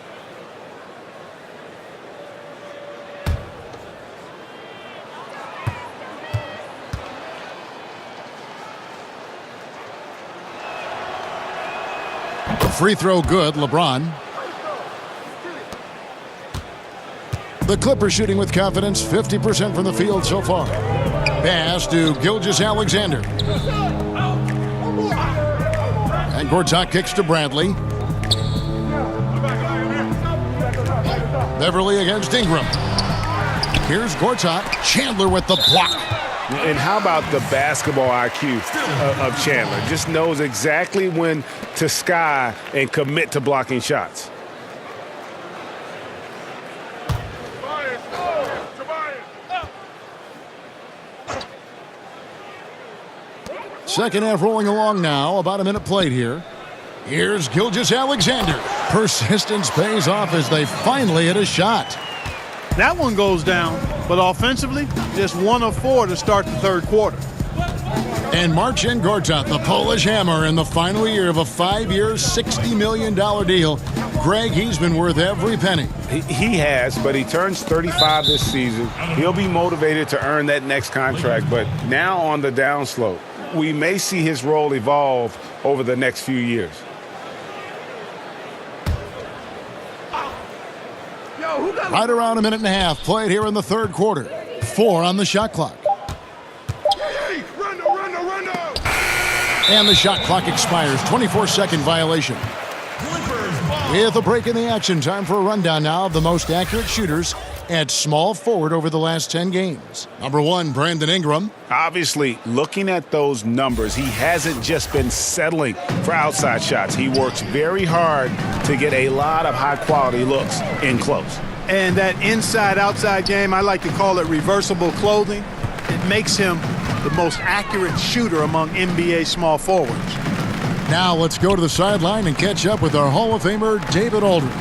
Free throw good, LeBron. The Clippers shooting with confidence, 50% from the field so far. Pass to Gilgeous-Alexander. And Gortat kicks to Bradley. Beverly against Ingram. Here's Gortat. Chandler with the block. And how about the basketball IQ of Chandler? Just knows exactly when to sky and commit to blocking shots. Second half rolling along now. About a minute played here. Here's Gilgeous-Alexander. Persistence pays off as they finally hit a shot. That one goes down, but offensively, just 1 of 4 to start the third quarter. And Marcin Gortat, the Polish hammer, in the final year of a 5-year, $60 million deal. Greg, he's been worth every penny. He has, but he turns 35 this season. He'll be motivated to earn that next contract, but now on the downslope. We may see his role evolve over the next few years. Right around a minute and a half played here in the third quarter. 4 on the shot clock. And the shot clock expires. 24-second violation. With a break in the action, time for a rundown now of the most accurate shooters at small forward over the last 10 games. Number 1, Brandon Ingram. Obviously, looking at those numbers, he hasn't just been settling for outside shots. He works very hard to get a lot of high-quality looks in close. And that inside-outside game, I like to call it reversible clothing. It makes him the most accurate shooter among NBA small forwards. Now let's go to the sideline and catch up with our Hall of Famer, David Aldridge.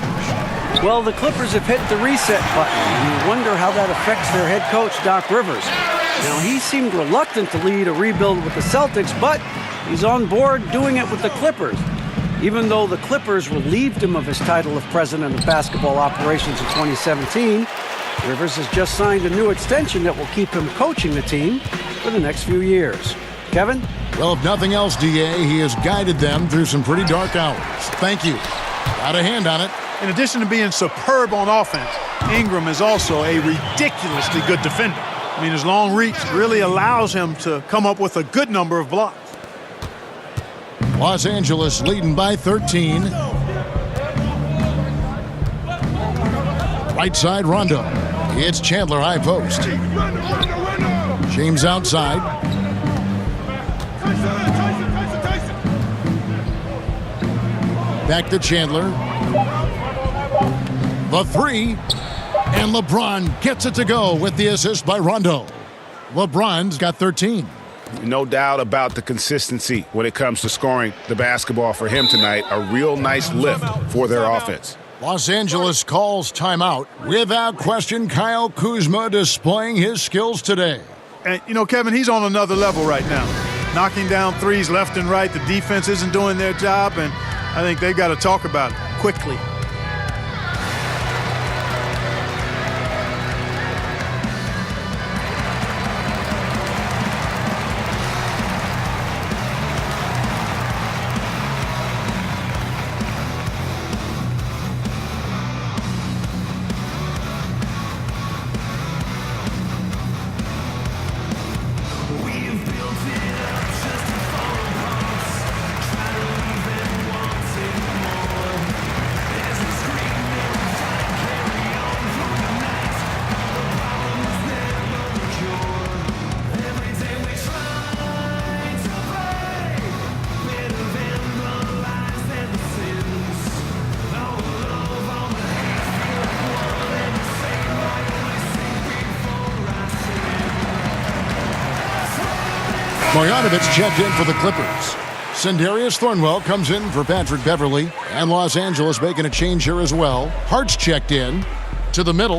Well, the Clippers have hit the reset button, and you wonder how that affects their head coach, Doc Rivers. Now, he seemed reluctant to lead a rebuild with the Celtics, but he's on board doing it with the Clippers. Even though the Clippers relieved him of his title of president of basketball operations in 2017, Rivers has just signed a new extension that will keep him coaching the team for the next few years. Kevin? Well, if nothing else, D.A., he has guided them through some pretty dark hours. Thank you. Got a hand on it. In addition to being superb on offense, Ingram is also a ridiculously good defender. I mean, his long reach really allows him to come up with a good number of blocks. Los Angeles leading by 13. Right side, Rondo. It's Chandler, high post. James outside. Back to Chandler. The 3. And LeBron gets it to go with the assist by Rondo. LeBron's got 13. No doubt about the consistency when it comes to scoring the basketball for him tonight. A real nice lift for their offense. Los Angeles calls timeout. Without question, Kyle Kuzma displaying his skills today. And, you know, Kevin, he's on another level right now. Knocking down threes left and right. The defense isn't doing their job, and I think they've got to talk about it quickly. Marjanovic checked in for the Clippers. Sindarius Thornwell comes in for Patrick Beverly. And Los Angeles making a change here as well. Hart's checked in to the middle.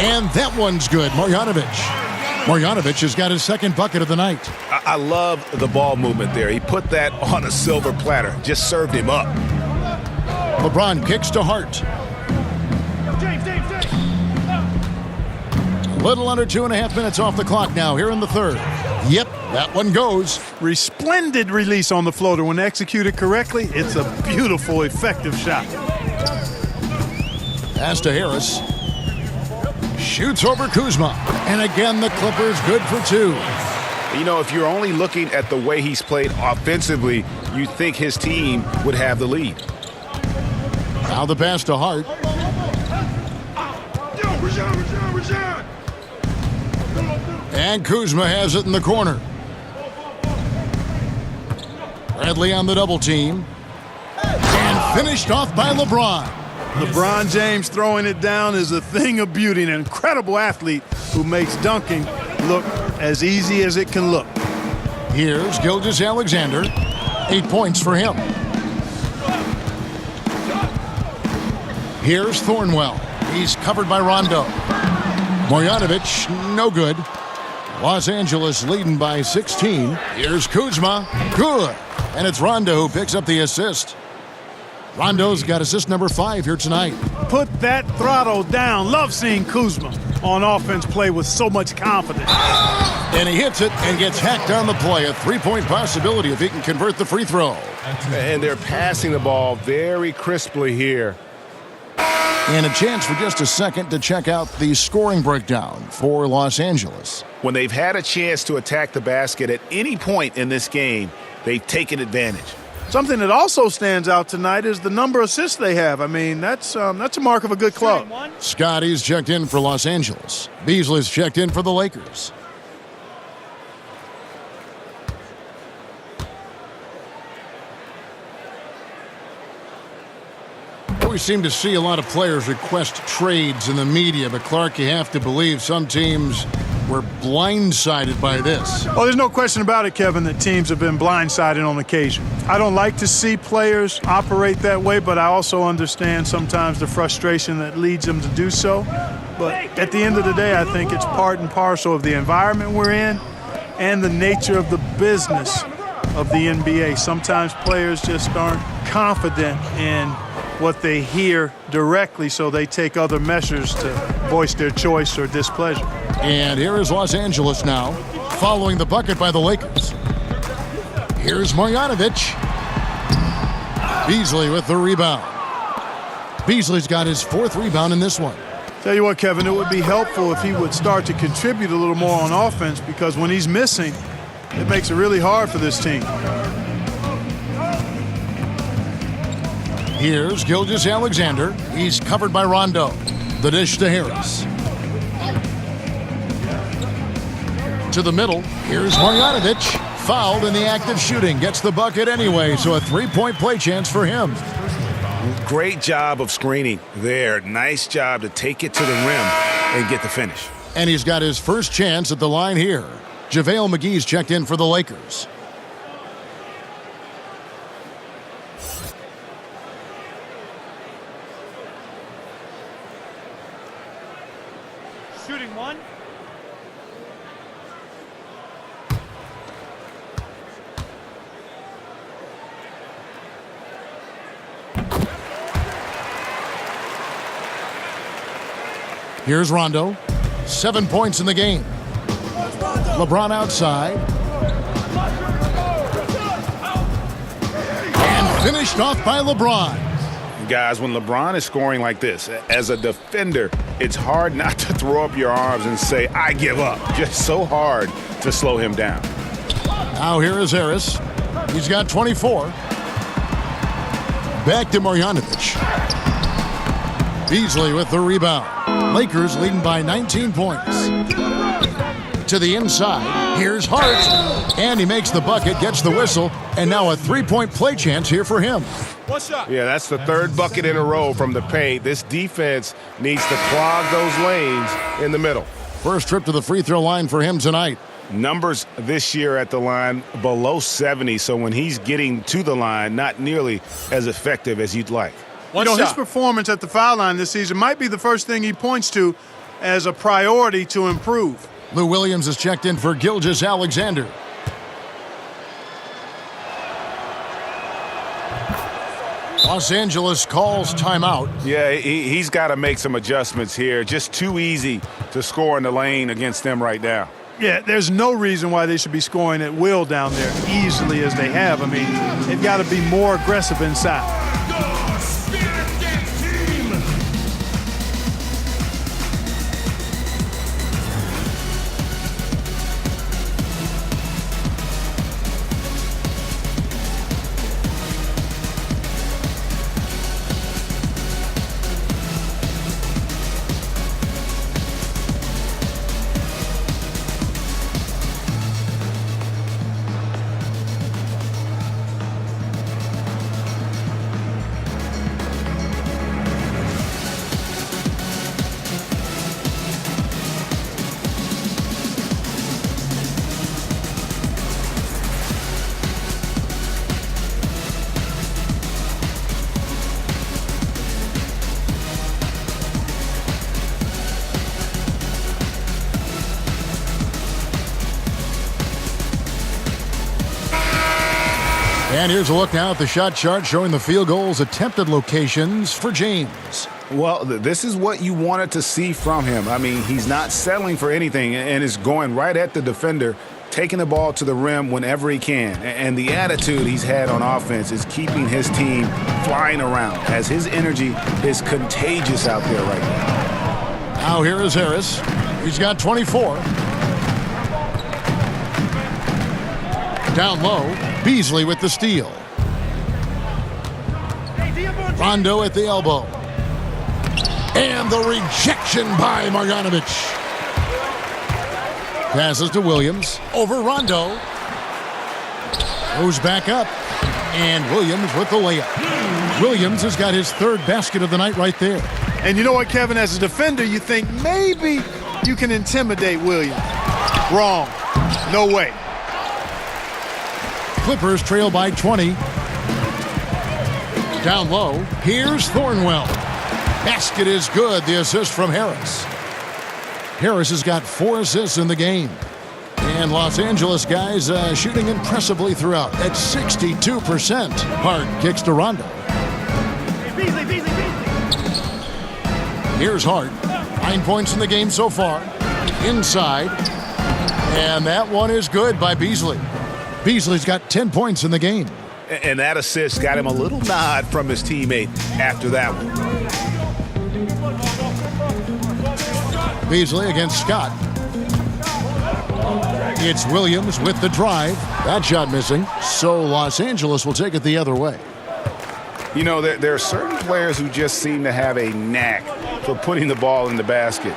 And that one's good. Marjanovic has got his second bucket of the night. I love the ball movement there. He put that on a silver platter. Just served him up. LeBron kicks to Hart. A little under 2.5 minutes off the clock now here in the third. Yep, that one goes. Resplendent release on the floater. When executed correctly, it's a beautiful, effective shot. Pass to Harris. Shoots over Kuzma. And again, the Clippers good for 2. You know, if you're only looking at the way he's played offensively, you think his team would have the lead. Now the pass to Hart. And Kuzma has it in the corner. Bradley on the double team. And finished off by LeBron. LeBron James throwing it down is a thing of beauty. An incredible athlete who makes dunking look as easy as it can look. Here's Gilgeous-Alexander. 8 points for him. Here's Thornwell. He's covered by Rondo. Marjanovic, no good. Los Angeles leading by 16. Here's Kuzma. Good. And it's Rondo who picks up the assist. Rondo's got assist number 5 here tonight. Put that throttle down. Love seeing Kuzma on offense play with so much confidence. And he hits it and gets hacked on the play. A 3-point possibility if he can convert the free throw. And they're passing the ball very crisply here. And a chance for just a second to check out the scoring breakdown for Los Angeles. When they've had a chance to attack the basket at any point in this game, they've taken advantage. Something that also stands out tonight is the number of assists they have. I mean, that's a mark of a good club. Scotty's checked in for Los Angeles. Beasley's checked in for the Lakers. We seem to see a lot of players request trades in the media, but Clark, you have to believe some teams were blindsided by this. Oh, there's no question about it, Kevin, that teams have been blindsided on occasion. I don't like to see players operate that way, but I also understand sometimes the frustration that leads them to do so. But at the end of the day, I think it's part and parcel of the environment we're in and the nature of the business of the NBA. Sometimes players just aren't confident in what they hear directly, so they take other measures to voice their choice or displeasure. And here is Los Angeles now, following the bucket by the Lakers. Here's Marjanovic. Beasley with the rebound. Beasley's got his 4th rebound in this one. Tell you what, Kevin, it would be helpful if he would start to contribute a little more on offense, because when he's missing, it makes it really hard for this team. Here's Gilgeous-Alexander. He's covered by Rondo. The dish to Harris. To the middle. Here's Marjanovic. Fouled in the act of shooting. Gets the bucket anyway, so a 3-point play chance for him. Great job of screening there. Nice job to take it to the rim and get the finish. And he's got his first chance at the line here. JaVale McGee's checked in for the Lakers. Shooting one. Here's Rondo. 7 points in the game. LeBron outside. And finished off by LeBron. Guys, when LeBron is scoring like this, as a defender, it's hard not to throw up your arms and say, I give up. Just so hard to slow him down. Now here is Harris. He's got 24. Back to Marjanovic. Beasley with the rebound. Lakers leading by 19 points. To the inside. Here's Hart. And he makes the bucket, gets the whistle, and now a 3-point play chance here for him. Yeah, that's the 3rd bucket in a row from the paint. This defense needs to clog those lanes in the middle. First trip to the free throw line for him tonight. Numbers this year at the line below 70, so when he's getting to the line, not nearly as effective as you'd like. His performance at the foul line this season might be the first thing he points to as a priority to improve. Lou Williams is checked in for Gilgeous-Alexander. Los Angeles calls timeout. Yeah, he's got to make some adjustments here. Just too easy to score in the lane against them right now. Yeah, there's no reason why they should be scoring at will down there easily as they have. I mean, they've got to be more aggressive inside. And here's a look now at the shot chart showing the field goals attempted locations for James. Well, this is what you wanted to see from him. I mean, he's not settling for anything and is going right at the defender, taking the ball to the rim whenever he can. And the attitude he's had on offense is keeping his team flying around as his energy is contagious out there right now. Now here is Harris. He's got 24. Down low, Beasley with the steal. Rondo at the elbow. And the rejection by Marjanovic. Passes to Williams. Over Rondo. Goes back up. And Williams with the layup. Williams has got his third basket of the night right there. And you know what, Kevin? As a defender, you think maybe you can intimidate Williams. Wrong. No way. Clippers trail by 20. Down low, here's Thornwell. Basket is good, the assist from Harris. Harris has got 4 assists in the game. And Los Angeles guys shooting impressively throughout at 62%. Hart kicks to Rondo. Here's Hart. 9 points in the game so far. Inside. And that one is good by Beasley. Beasley's got 10 points in the game. And that assist got him a little nod from his teammate after that one. Beasley against Scott. It's Williams with the drive. That shot missing. So Los Angeles will take it the other way. You know, there are certain players who just seem to have a knack for putting the ball in the basket.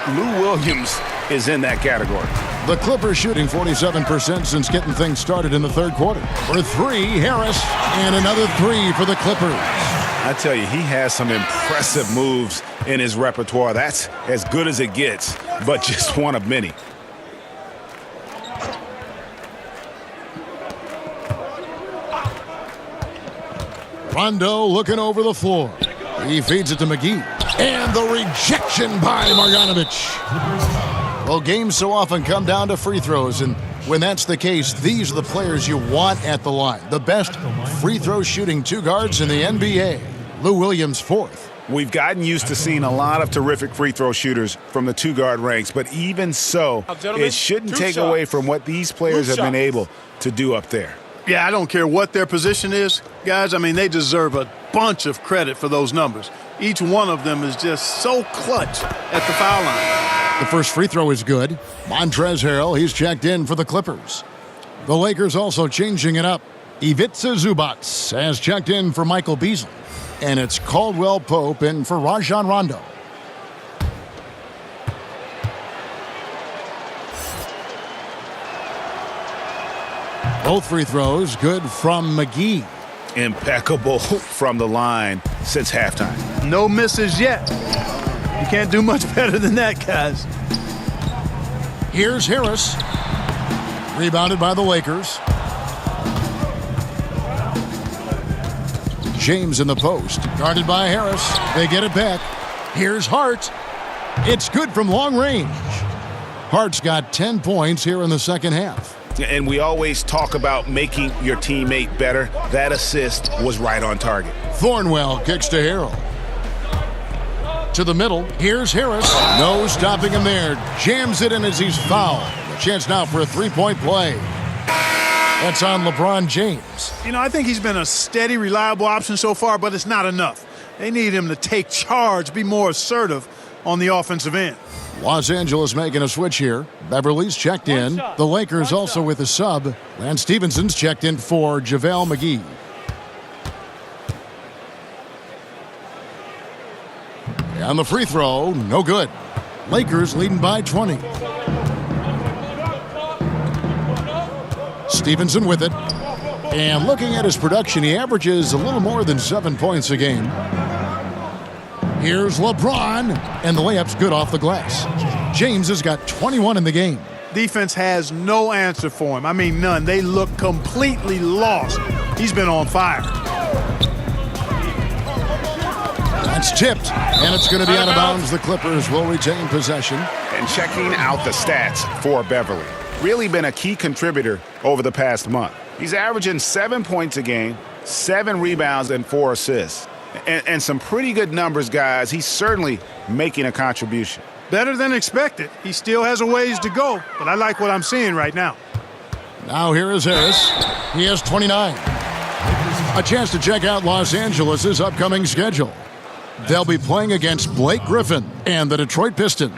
Lou Williams is in that category. The Clippers shooting 47% since getting things started in the third quarter. For 3, Harris, and another 3 for the Clippers. I tell you, he has some impressive moves in his repertoire. That's as good as it gets, but just one of many. Rondo looking over the floor. He feeds it to McGee. And the rejection by Marjanovic. Well, games so often come down to free throws, and when that's the case, these are the players you want at the line. The best free throw shooting 2 guards in the NBA. Lou Williams, 4th. We've gotten used to seeing a lot of terrific free throw shooters from the 2-guard ranks, but even so, it shouldn't take away from what these players have been able to do up there. Yeah, I don't care what their position is, guys. I mean, they deserve a bunch of credit for those numbers. Each one of them is just so clutch at the foul line. The first free throw is good. Montrezl Harrell, he's checked in for the Clippers. The Lakers also changing it up. Ivica Zubac has checked in for Michael Beasley. And it's Caldwell Pope in for Rajon Rondo. Both free throws good from McGee. Impeccable from the line since halftime. No misses yet. You can't do much better than that, guys. Here's Harris. Rebounded by the Lakers. James in the post. Guarded by Harris. They get it back. Here's Hart. It's good from long range. Hart's got 10 points here in the second half. And we always talk about making your teammate better. That assist was right on target. Thornwell kicks to Harrell. To the middle. Here's Harris. No stopping him there. Jams it in as he's fouled. A chance now for a 3-point play. That's on LeBron James. You know, I think he's been a steady, reliable option so far, but it's not enough. They need him to take charge, be more assertive on the offensive end. Los Angeles making a switch here. Beverly's checked in. The Lakers also with a sub. Lance Stevenson's checked in for JaVale McGee. And the free throw, no good. Lakers leading by 20. Stevenson with it. And looking at his production, he averages a little more than 7 points a game. Here's LeBron, and the layup's good off the glass. James has got 21 in the game. Defense has no answer for him. I mean, none. They look completely lost. He's been on fire. That's tipped, and it's going to be out of bounds. The Clippers will retain possession. And checking out the stats for Beverly. really been a key contributor over the past month. He's averaging 7 points a game, 7 rebounds, and 4 assists. And some pretty good numbers, guys. He's certainly making a contribution. Better than expected. He still has a ways to go, but I like what I'm seeing right now. Now here is Harris. He has 29. A chance to check out Los Angeles' upcoming schedule. They'll be playing against Blake Griffin and the Detroit Pistons.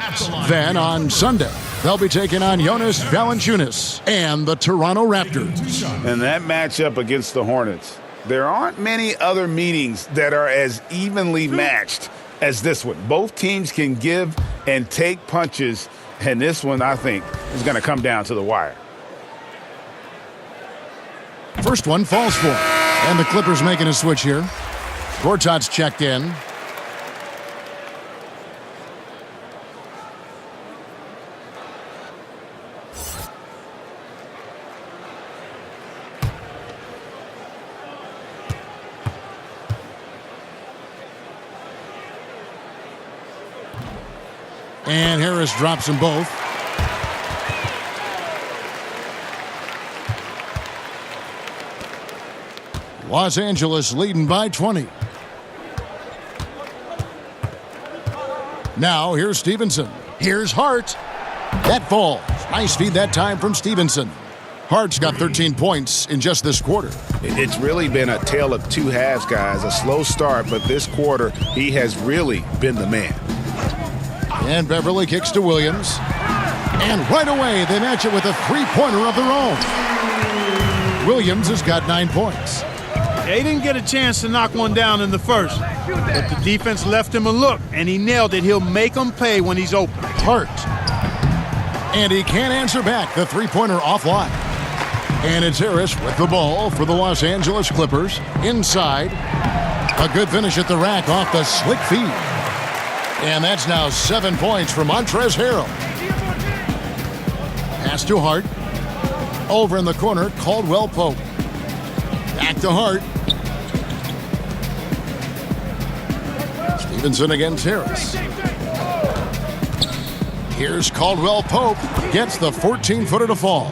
Then on Sunday, they'll be taking on Jonas Valanciunas and the Toronto Raptors. And that matchup against the Hornets, there aren't many other meetings that are as evenly matched as this one. Both teams can give and take punches, and this one, I think, is going to come down to the wire. First one falls for him. And the Clippers making a switch here. Gortat's checked in. And Harris drops them both. Los Angeles leading by 20. Now here's Stevenson. Here's Hart. That falls. Nice feed that time from Stevenson. Hart's got 13 points in just this quarter. It's really been a tale of two halves, guys. A slow start, but this quarter, he has really been the man. And Beverly kicks to Williams. And right away, they match it with a three-pointer of their own. Williams has got 9 points. They didn't get a chance to knock one down in the first, but the defense left him a look, and he nailed it. He'll make them pay when he's open. Hart. And he can't answer back the three-pointer offline. And it's Harris with the ball for the Los Angeles Clippers. Inside. A good finish at the rack off the slick feed. And that's now 7 points for Montrezl Harrell. Pass to Hart. Over in the corner, Caldwell Pope. Back to Hart. Stevenson against Harris. Here's Caldwell Pope. Gets the 14-footer to fall.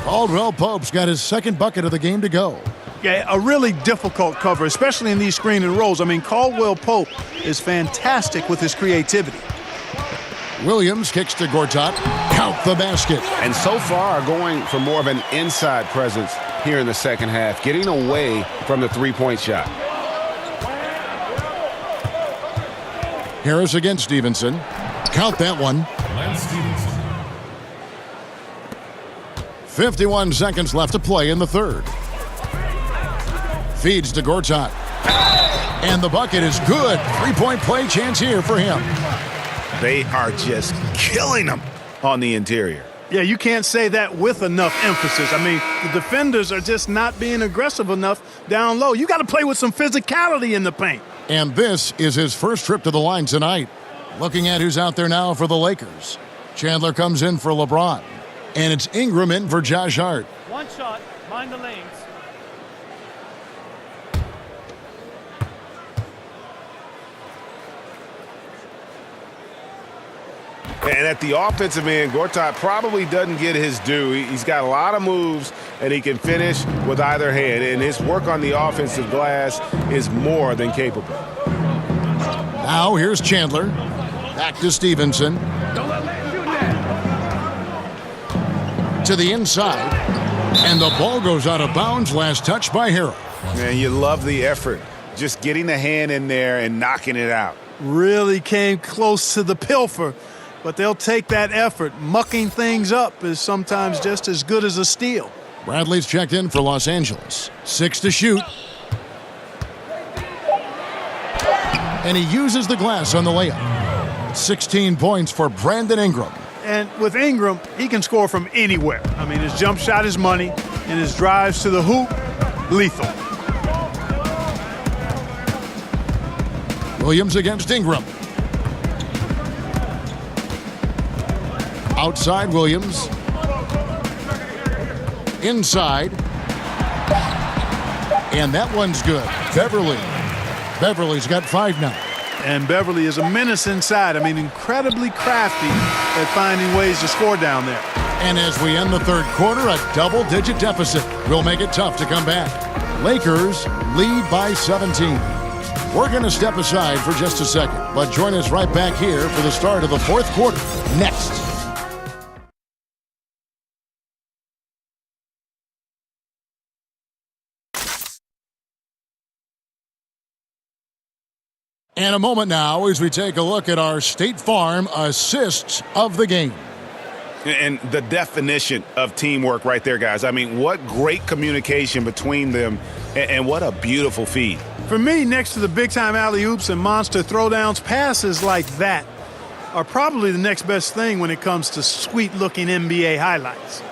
Caldwell Pope's got his second bucket of the game to go. Yeah, a really difficult cover, especially in these screen and rolls. I mean, Caldwell Pope is fantastic with his creativity. Williams kicks to Gortat. Count the basket. And so far, going for more of an inside presence here in the second half, getting away from the three-point shot. Harris against Stevenson. Count that one. 51 seconds left to play in the third. Feeds to Gortat. And the bucket is good. Three-point play chance here for him. They are just killing them on the interior. Yeah, you can't say that with enough emphasis. I mean, the defenders are just not being aggressive enough down low. You got to play with some physicality in the paint. And this is his first trip to the line tonight. Looking at who's out there now for the Lakers. Chandler comes in for LeBron. And it's Ingram in for Josh Hart. One shot, mind the lanes. And at the offensive end, Gortat probably doesn't get his due. He's got a lot of moves, and he can finish with either hand. And his work on the offensive glass is more than capable. Now here's Chandler. Back to Stevenson. To the inside. And the ball goes out of bounds. Last touch by Harrell. Man, you love the effort. Just getting the hand in there and knocking it out. Really came close to the pilfer. But they'll take that effort. Mucking things up is sometimes just as good as a steal. Bradley's checked in for Los Angeles. 6 to shoot. And he uses the glass on the layup. 16 points for Brandon Ingram. And with Ingram, he can score from anywhere. I mean, his jump shot is money, and his drives to the hoop, lethal. Williams against Ingram. Outside Williams. Inside. And that one's good. Beverly's got 5 now. And Beverly is a menace inside. I mean, incredibly crafty at finding ways to score down there. And as we end the third quarter, a double-digit deficit will make it tough to come back. Lakers lead by 17. We're going to step aside for just a second, but join us right back here for the start of the fourth quarter next. And a moment now as we take a look at our State Farm assists of the game. And the definition of teamwork right there, guys. I mean, what great communication between them, and what a beautiful feed. For me, next to the big-time alley-oops and monster throwdowns, passes like that are probably the next best thing when it comes to sweet-looking NBA highlights.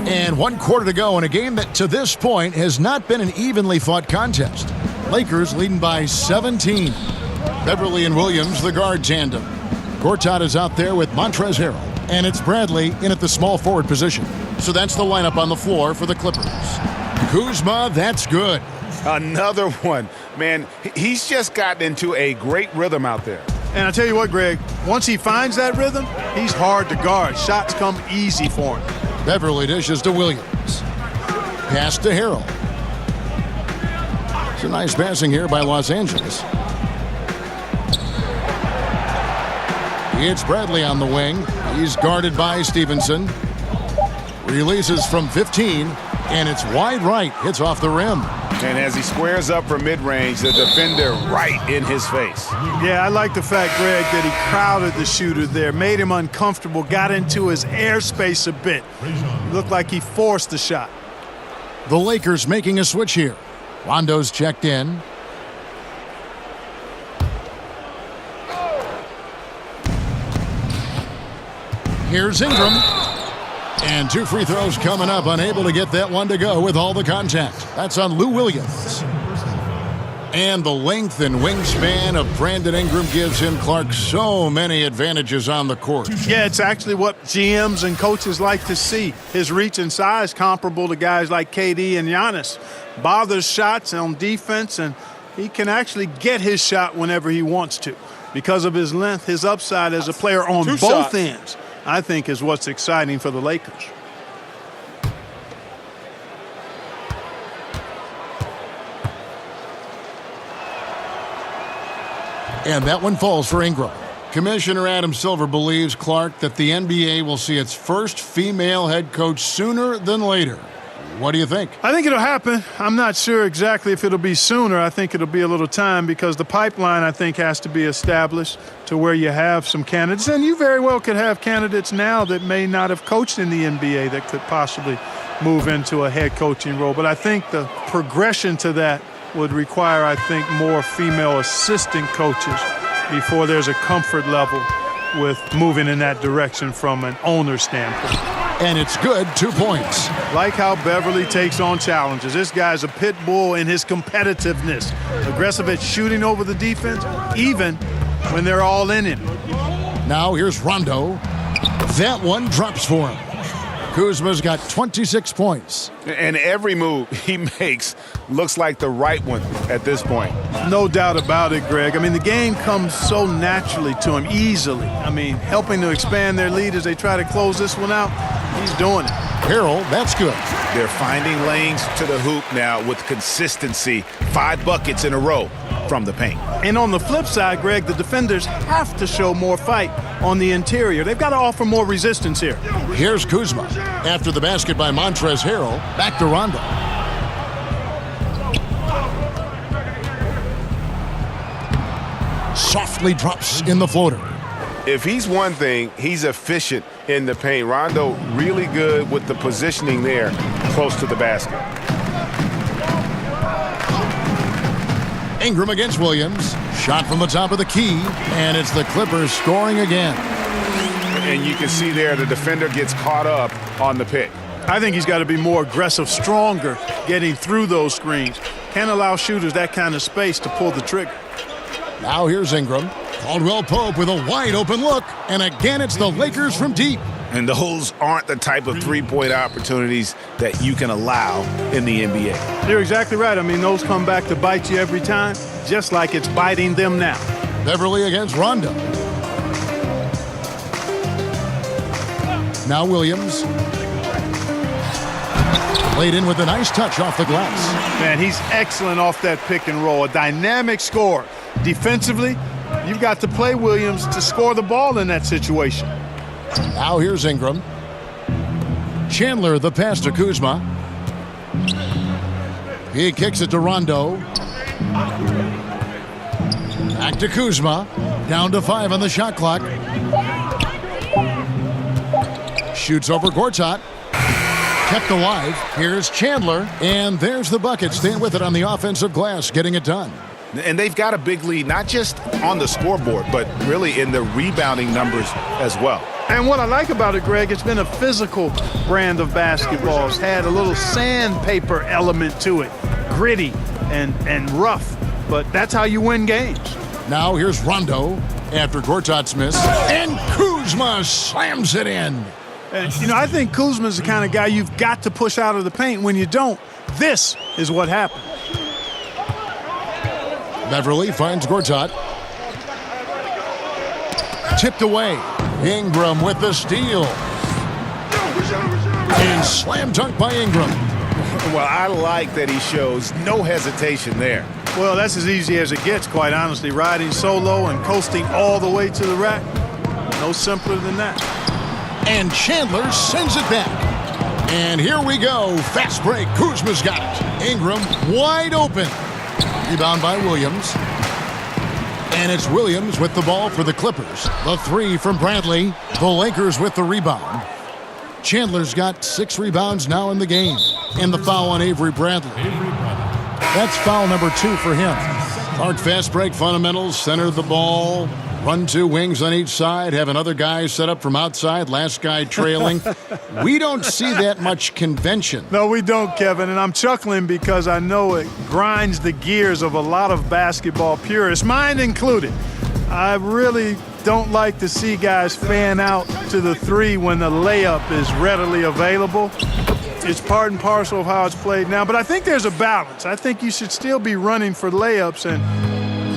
And 1 quarter to go in a game that, to this point, has not been an evenly fought contest. Lakers leading by 17. Beverly and Williams, the guard tandem. Gortat is out there with Montrezl Harrell, and it's Bradley in at the small forward position. So that's the lineup on the floor for the Clippers. Kuzma, that's good. Another one. Man, he's just gotten into a great rhythm out there. And I tell you what, Greg, once he finds that rhythm, he's hard to guard. Shots come easy for him. Beverly dishes to Williams. Pass to Harrell. It's a nice passing here by Los Angeles. It's Bradley on the wing. He's guarded by Stevenson. Releases from 15, and it's wide right. Hits off the rim. And as he squares up for mid-range, the defender right in his face. Yeah, I like the fact, Greg, that he crowded the shooter there, made him uncomfortable, got into his airspace a bit. Looked like he forced the shot. The Lakers making a switch here. Rondo's checked in. Here's Ingram. And 2 free throws coming up, unable to get that one to go with all the contact. That's on Lou Williams. And the length and wingspan of Brandon Ingram gives him, Clark, so many advantages on the court. Yeah, it's actually what GMs and coaches like to see. His reach and size comparable to guys like KD and Giannis. Bothers shots on defense, and he can actually get his shot whenever he wants to. Because of his length, his upside as a player on both ends, I think, is what's exciting for the Lakers. And that one falls for Ingram. Commissioner Adam Silver believes, Clark, that the NBA will see its first female head coach sooner than later. What do you think? I think it'll happen. I'm not sure exactly if it'll be sooner. I think it'll be a little time because the pipeline, I think, has to be established to where you have some candidates. And you very well could have candidates now that may not have coached in the NBA that could possibly move into a head coaching role. But I think the progression to that would require, I think, more female assistant coaches before there's a comfort level with moving in that direction from an owner standpoint. And it's good, 2 points. Like how Beverly takes on challenges. This guy's a pit bull in his competitiveness. Aggressive at shooting over the defense, even when they're all in him. Now here's Rondo. That one drops for him. Kuzma's got 26 points. And every move he makes looks like the right one at this point. No doubt about it, Greg. I mean, the game comes so naturally to him, easily. I mean, helping to expand their lead as they try to close this one out, he's doing it. Harrell, that's good. They're finding lanes to the hoop now with consistency. 5 buckets in a row from the paint. And on the flip side, Greg, the defenders have to show more fight on the interior. They've got to offer more resistance here. Here's Kuzma. After the basket by Montrezl Harrell, back to Rondo. Softly drops in the floater. If he's one thing, he's efficient in the paint. Rondo really good with the positioning there close to the basket. Ingram against Williams. Shot from the top of the key, and it's the Clippers scoring again. And you can see there the defender gets caught up on the pick. I think he's got to be more aggressive, stronger, getting through those screens. Can't allow shooters that kind of space to pull the trigger. Now here's Ingram. Caldwell Pope with a wide open look, and again it's the Lakers from deep. And those aren't the type of three-point opportunities that you can allow in the NBA. You're exactly right. I mean, those come back to bite you every time, just like it's biting them now. Beverly against Rondo. Now Williams. Played in with a nice touch off the glass. Man, he's excellent off that pick and roll. A dynamic scorer. Defensively, you've got to play Williams to score the ball in that situation. Now here's Ingram. Chandler, the pass to Kuzma. He kicks it to Rondo. Back to Kuzma. Down to 5 on the shot clock. Shoots over Gortat. Kept alive. Here's Chandler. And there's the bucket. Staying with it on the offensive glass, getting it done. And they've got a big lead, not just on the scoreboard, but really in the rebounding numbers as well. And what I like about it, Greg, it's been a physical brand of basketball. It's had a little sandpaper element to it. Gritty and rough. But that's how you win games. Now here's Rondo after Gortat's miss. And Kuzma slams it in. And, I think Kuzma's the kind of guy you've got to push out of the paint. When you don't, this is what happens. Beverly finds Gortat. Tipped away. Ingram with the steal. And slam dunk by Ingram. Well, I like that he shows no hesitation there. Well, that's as easy as it gets, quite honestly. Riding solo and coasting all the way to the rack. No simpler than that. And Chandler sends it back. And here we go. Fast break. Kuzma's got it. Ingram wide open. Rebound by Williams. And it's Williams with the ball for the Clippers. The 3 from Bradley. The Lakers with the rebound. Chandler's got 6 rebounds now in the game. And the foul on Avery Bradley. That's foul number 2 for him. Clark fast break fundamentals. Center the ball. Run 2 wings on each side. Have another guy set up from outside. Last guy trailing. We don't see that much convention. No, we don't, Kevin. And I'm chuckling because I know it grinds the gears of a lot of basketball purists, mine included. I really don't like to see guys fan out to the 3 when the layup is readily available. It's part and parcel of how it's played now. But I think there's a balance. I think you should still be running for layups and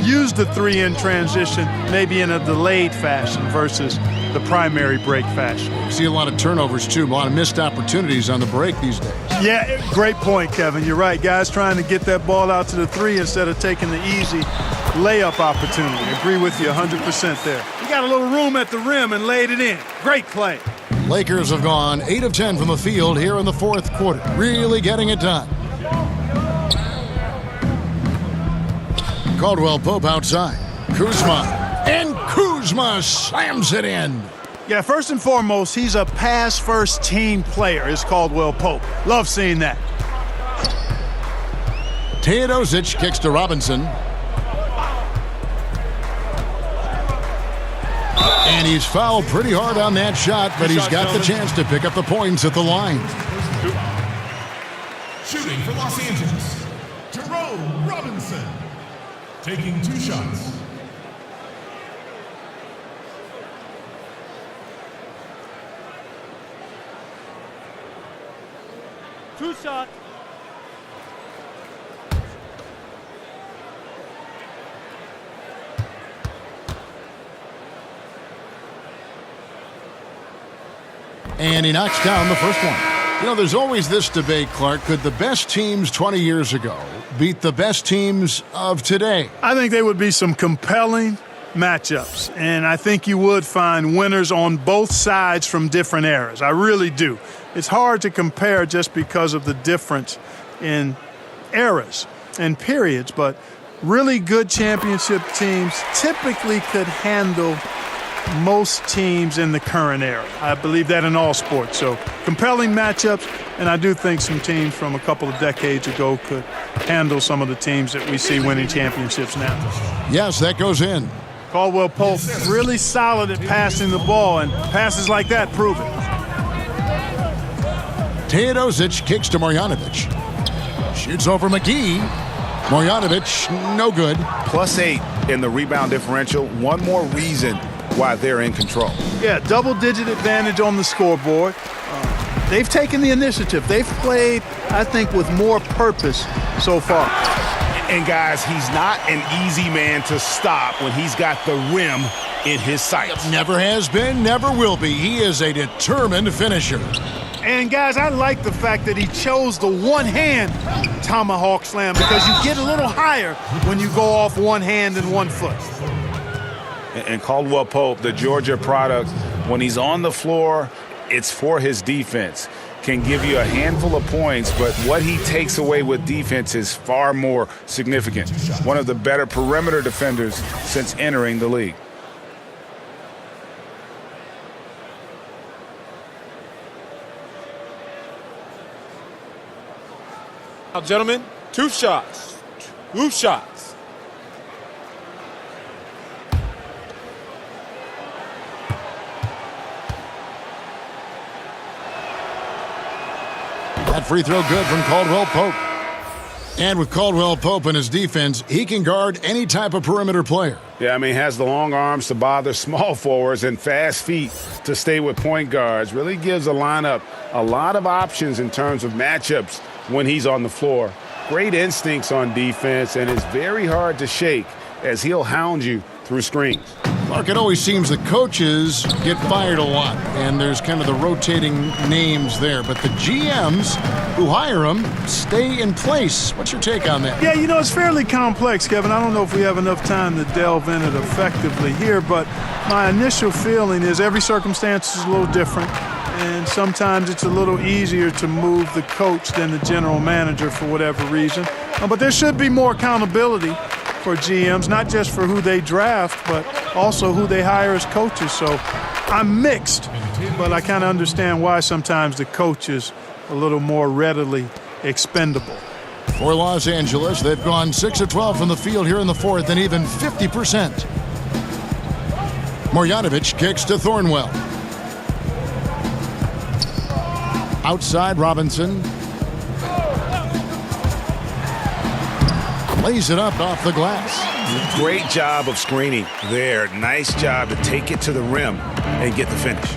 use the 3 in transition, maybe in a delayed fashion versus the primary break fashion. You see a lot of turnovers, too. A lot of missed opportunities on the break these days. Yeah, great point, Kevin. You're right. Guys trying to get that ball out to the 3 instead of taking the easy layup opportunity. Agree with you 100% there. You got a little room at the rim and laid it in. Great play. Lakers have gone 8 of 10 from the field here in the 4th quarter. Really getting it done. Caldwell Pope outside. Kuzma. And Kuzma slams it in. Yeah, first and foremost, he's a pass-first team player, is Caldwell Pope. Love seeing that. Teodosic kicks to Robinson. And he's fouled pretty hard on that shot, but he's got the chance to pick up the points at the line. Shooting for Los Angeles, Jerome Robinson. Taking 2 shots. Two shot. And he knocks down the first one. There's always this debate, Clark. Could the best teams 20 years ago beat the best teams of today? I think there would be some compelling matchups, and I think you would find winners on both sides from different eras. I really do. It's hard to compare just because of the difference in eras and periods, but really good championship teams typically could handle most teams in the current era. I believe that in all sports. So compelling matchups, and I do think some teams from a couple of decades ago could handle some of the teams that we see winning championships now. Yes, that goes in. Caldwell Pope really solid at passing the ball, and passes like that prove it. Teodosic kicks to Marjanovic. Shoots over McGee. Marjanovic, no good. +8 in the rebound differential. One more reason why they're in control. Yeah, double-digit advantage on the scoreboard. They've taken the initiative. They've played, I think, with more purpose so far. And, guys, he's not an easy man to stop when he's got the rim in his sights. Never has been, never will be. He is a determined finisher. And guys, I like the fact that he chose the one-hand tomahawk slam because you get a little higher when you go off one hand and 1 foot. And Caldwell Pope, the Georgia product, when he's on the floor, it's for his defense. Can give you a handful of points, but what he takes away with defense is far more significant. One of the better perimeter defenders since entering the league. Now, gentlemen, 2 shots. 2 shots. That free throw good from Caldwell Pope. And with Caldwell Pope in his defense, he can guard any type of perimeter player. Yeah, I mean, he has the long arms to bother small forwards and fast feet to stay with point guards. Really gives a lineup a lot of options in terms of matchups when he's on the floor. Great instincts on defense, and it's very hard to shake as he'll hound you through screens. Mark, it always seems the coaches get fired a lot, and there's kind of the rotating names there. But the GMs who hire them stay in place. What's your take on that? Yeah, you know, it's fairly complex, Kevin. I don't know if we have enough time to delve in it effectively here, but my initial feeling is every circumstance is a little different. And sometimes it's a little easier to move the coach than the general manager for whatever reason. But there should be more accountability for GMs, not just for who they draft, but also who they hire as coaches. So I'm mixed, but I kind of understand why sometimes the coach is a little more readily expendable. For Los Angeles, they've gone 6 of 12 from the field here in the fourth and even 50%. Marjanovic kicks to Thornwell. Outside Robinson. Lays it up off the glass. Great job of screening there. Nice job to take it to the rim and get the finish.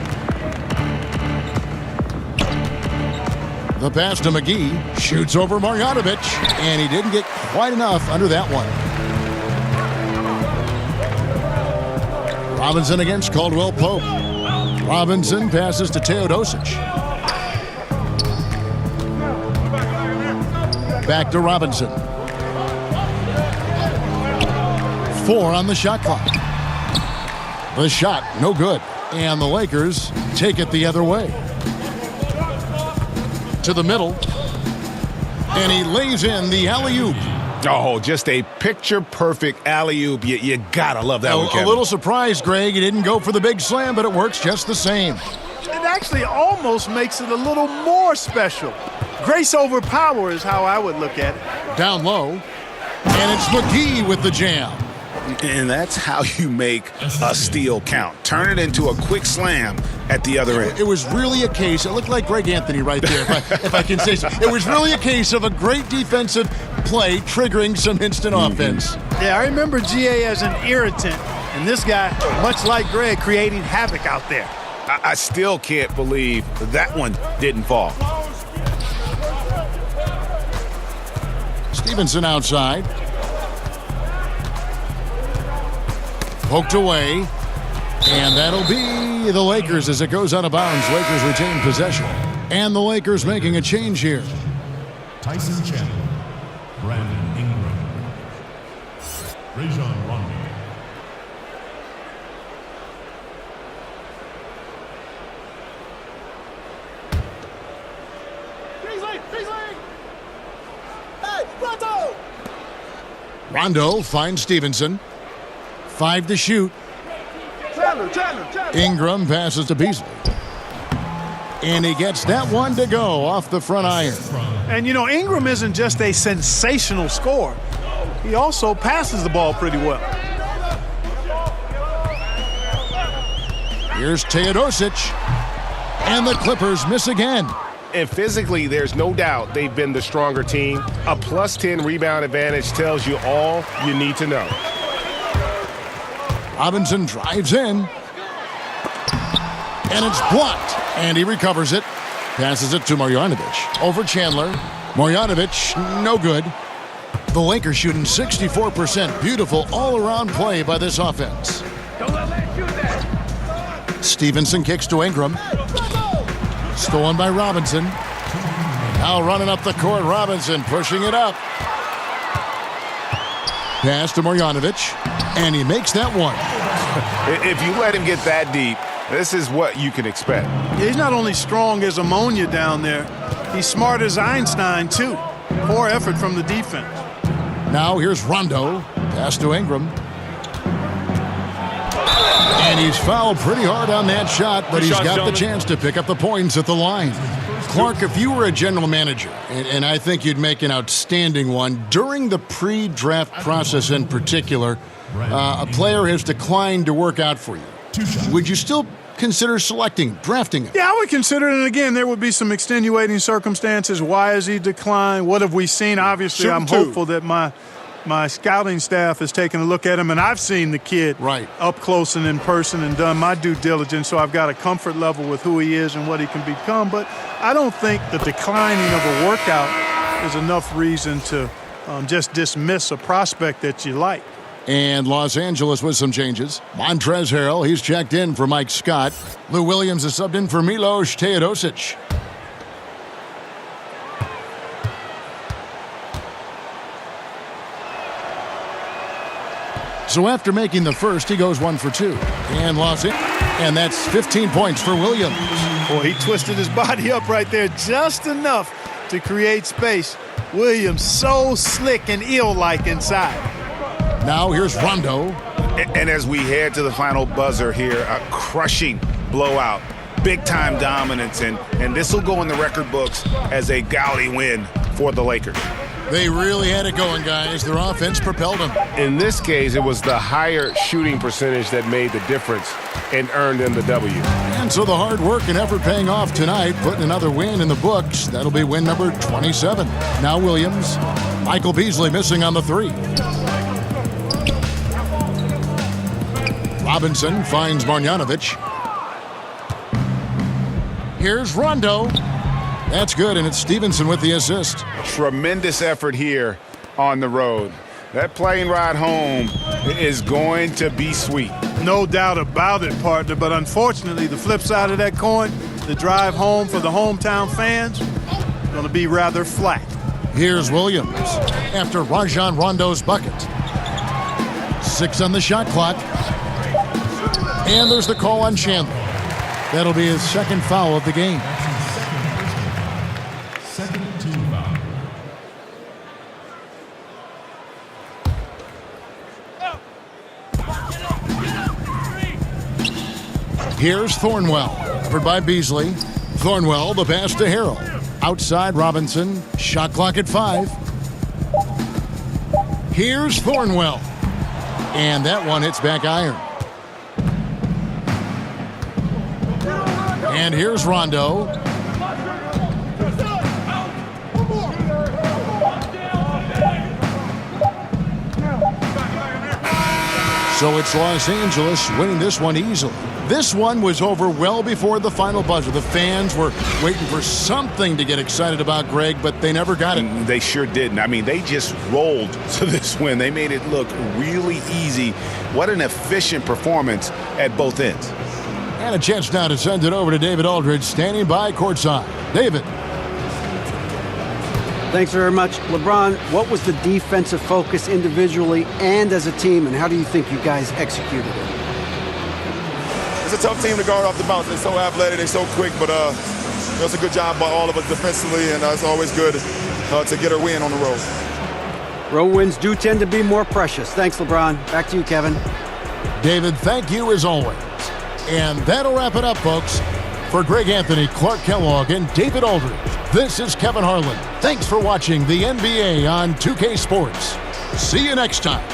The pass to McGee. Shoots over Marjanovic. And he didn't get quite enough under that one. Robinson against Caldwell Pope. Robinson passes to Teodosic. Back to Robinson. 4 on the shot clock. The shot, no good. And the Lakers take it the other way. To the middle. And he lays in the alley-oop. Oh, just a picture-perfect alley-oop. You gotta love that one, Kevin. A little surprised, Greg. He didn't go for the big slam, but it works just the same. It actually almost makes it a little more special. Grace over power is how I would look at it. Down low. And it's McGee with the jam. And that's how you make a steal count. Turn it into a quick slam at the other end. It was really a case, it looked like Greg Anthony right there, if I can say so. It was really a case of a great defensive play triggering some instant offense. Yeah, I remember GA as an irritant, and this guy, much like Greg, creating havoc out there. I still can't believe that one didn't fall. Stevenson outside. Poked away. And that'll be the Lakers as it goes out of bounds. Lakers retain possession. And the Lakers making a change here. Tyson Chandler, Brandon Ingram, Rajon Rondo. Rondo finds Stevenson. 5 to shoot. Ingram passes to Beasley. And he gets that one to go off the front iron. And, you know, Ingram isn't just a sensational scorer. He also passes the ball pretty well. Here's Teodosic. And the Clippers miss again. And physically, there's no doubt they've been the stronger team. A +10 rebound advantage tells you all you need to know. Robinson drives in. And it's blocked. And he recovers it. Passes it to Marjanovic. Over Chandler. Marjanovic, no good. The Lakers shooting 64%. Beautiful all-around play by this offense. Don't let that shoot. Stevenson kicks to Ingram. Stolen by Robinson. Now running up the court, Robinson pushing it up. Pass to Marjanovic, and he makes that one. If you let him get that deep, this is what you can expect. He's not only strong as ammonia down there, he's smart as Einstein, too. Poor effort from the defense. Now here's Rondo. Pass to Ingram. And he's fouled pretty hard on that shot, but he's got the chance to pick up the points at the line. Clark, if you were a general manager, and I think you'd make an outstanding one, during the pre-draft process in particular, a player has declined to work out for you. Would you still consider drafting him? Yeah, I would consider it. And again, there would be some extenuating circumstances. Why has he declined? What have we seen? Obviously, I'm hopeful that my scouting staff has taken a look at him, and I've seen the kid up close and in person and done my due diligence, so I've got a comfort level with who he is and what he can become. But I don't think the declining of a workout is enough reason to just dismiss a prospect that you like. And Los Angeles with some changes. Montrezl Harrell, he's checked in for Mike Scott. Lou Williams is subbed in for Milos Teodosic. So after making the first, he goes 1 for 2. And that's 15 points for Williams. Boy, he twisted his body up right there just enough to create space. Williams so slick and ill-like inside. Now here's Rondo. And as we head to the final buzzer here, a crushing blowout, big-time dominance, and this will go in the record books as a gaudy win for the Lakers. They really had it going, guys. Their offense propelled them. In this case, it was the higher shooting percentage that made the difference and earned them the W. And so the hard work and effort paying off tonight, putting another win in the books. That'll be win number 27. Now Williams. Michael Beasley missing on the 3. Robinson finds Marjanovic. Here's Rondo. That's good, and it's Stevenson with the assist. Tremendous effort here on the road. That plane ride home is going to be sweet. No doubt about it, partner, but unfortunately, the flip side of that coin, the drive home for the hometown fans, going to be rather flat. Here's Williams after Rajon Rondo's bucket. 6 on the shot clock. And there's the call on Chandler. That'll be his second foul of the game. Second team foul. Here's Thornwell, covered by Beasley. Thornwell, the pass to Harrell. Outside Robinson, shot clock at 5. Here's Thornwell. And that one hits back iron. And here's Rondo. So it's Los Angeles winning this one easily. This one was over well before the final buzzer. The fans were waiting for something to get excited about, Greg, but they never got it. They sure didn't. I mean, they just rolled to this win. They made it look really easy. What an efficient performance at both ends. And a chance now to send it over to David Aldridge, standing by courtside. David. Thanks very much. LeBron, what was the defensive focus individually and as a team, and how do you think you guys executed it? It's a tough team to guard off the bounce. They're so athletic, they're so quick, but it's a good job by all of us defensively, and it's always good to get a win on the road. Road wins do tend to be more precious. Thanks, LeBron. Back to you, Kevin. David, thank you as always. And that'll wrap it up, folks. For Greg Anthony, Clark Kellogg, and David Aldridge, this is Kevin Harlan. Thanks for watching the NBA on 2K Sports. See you next time.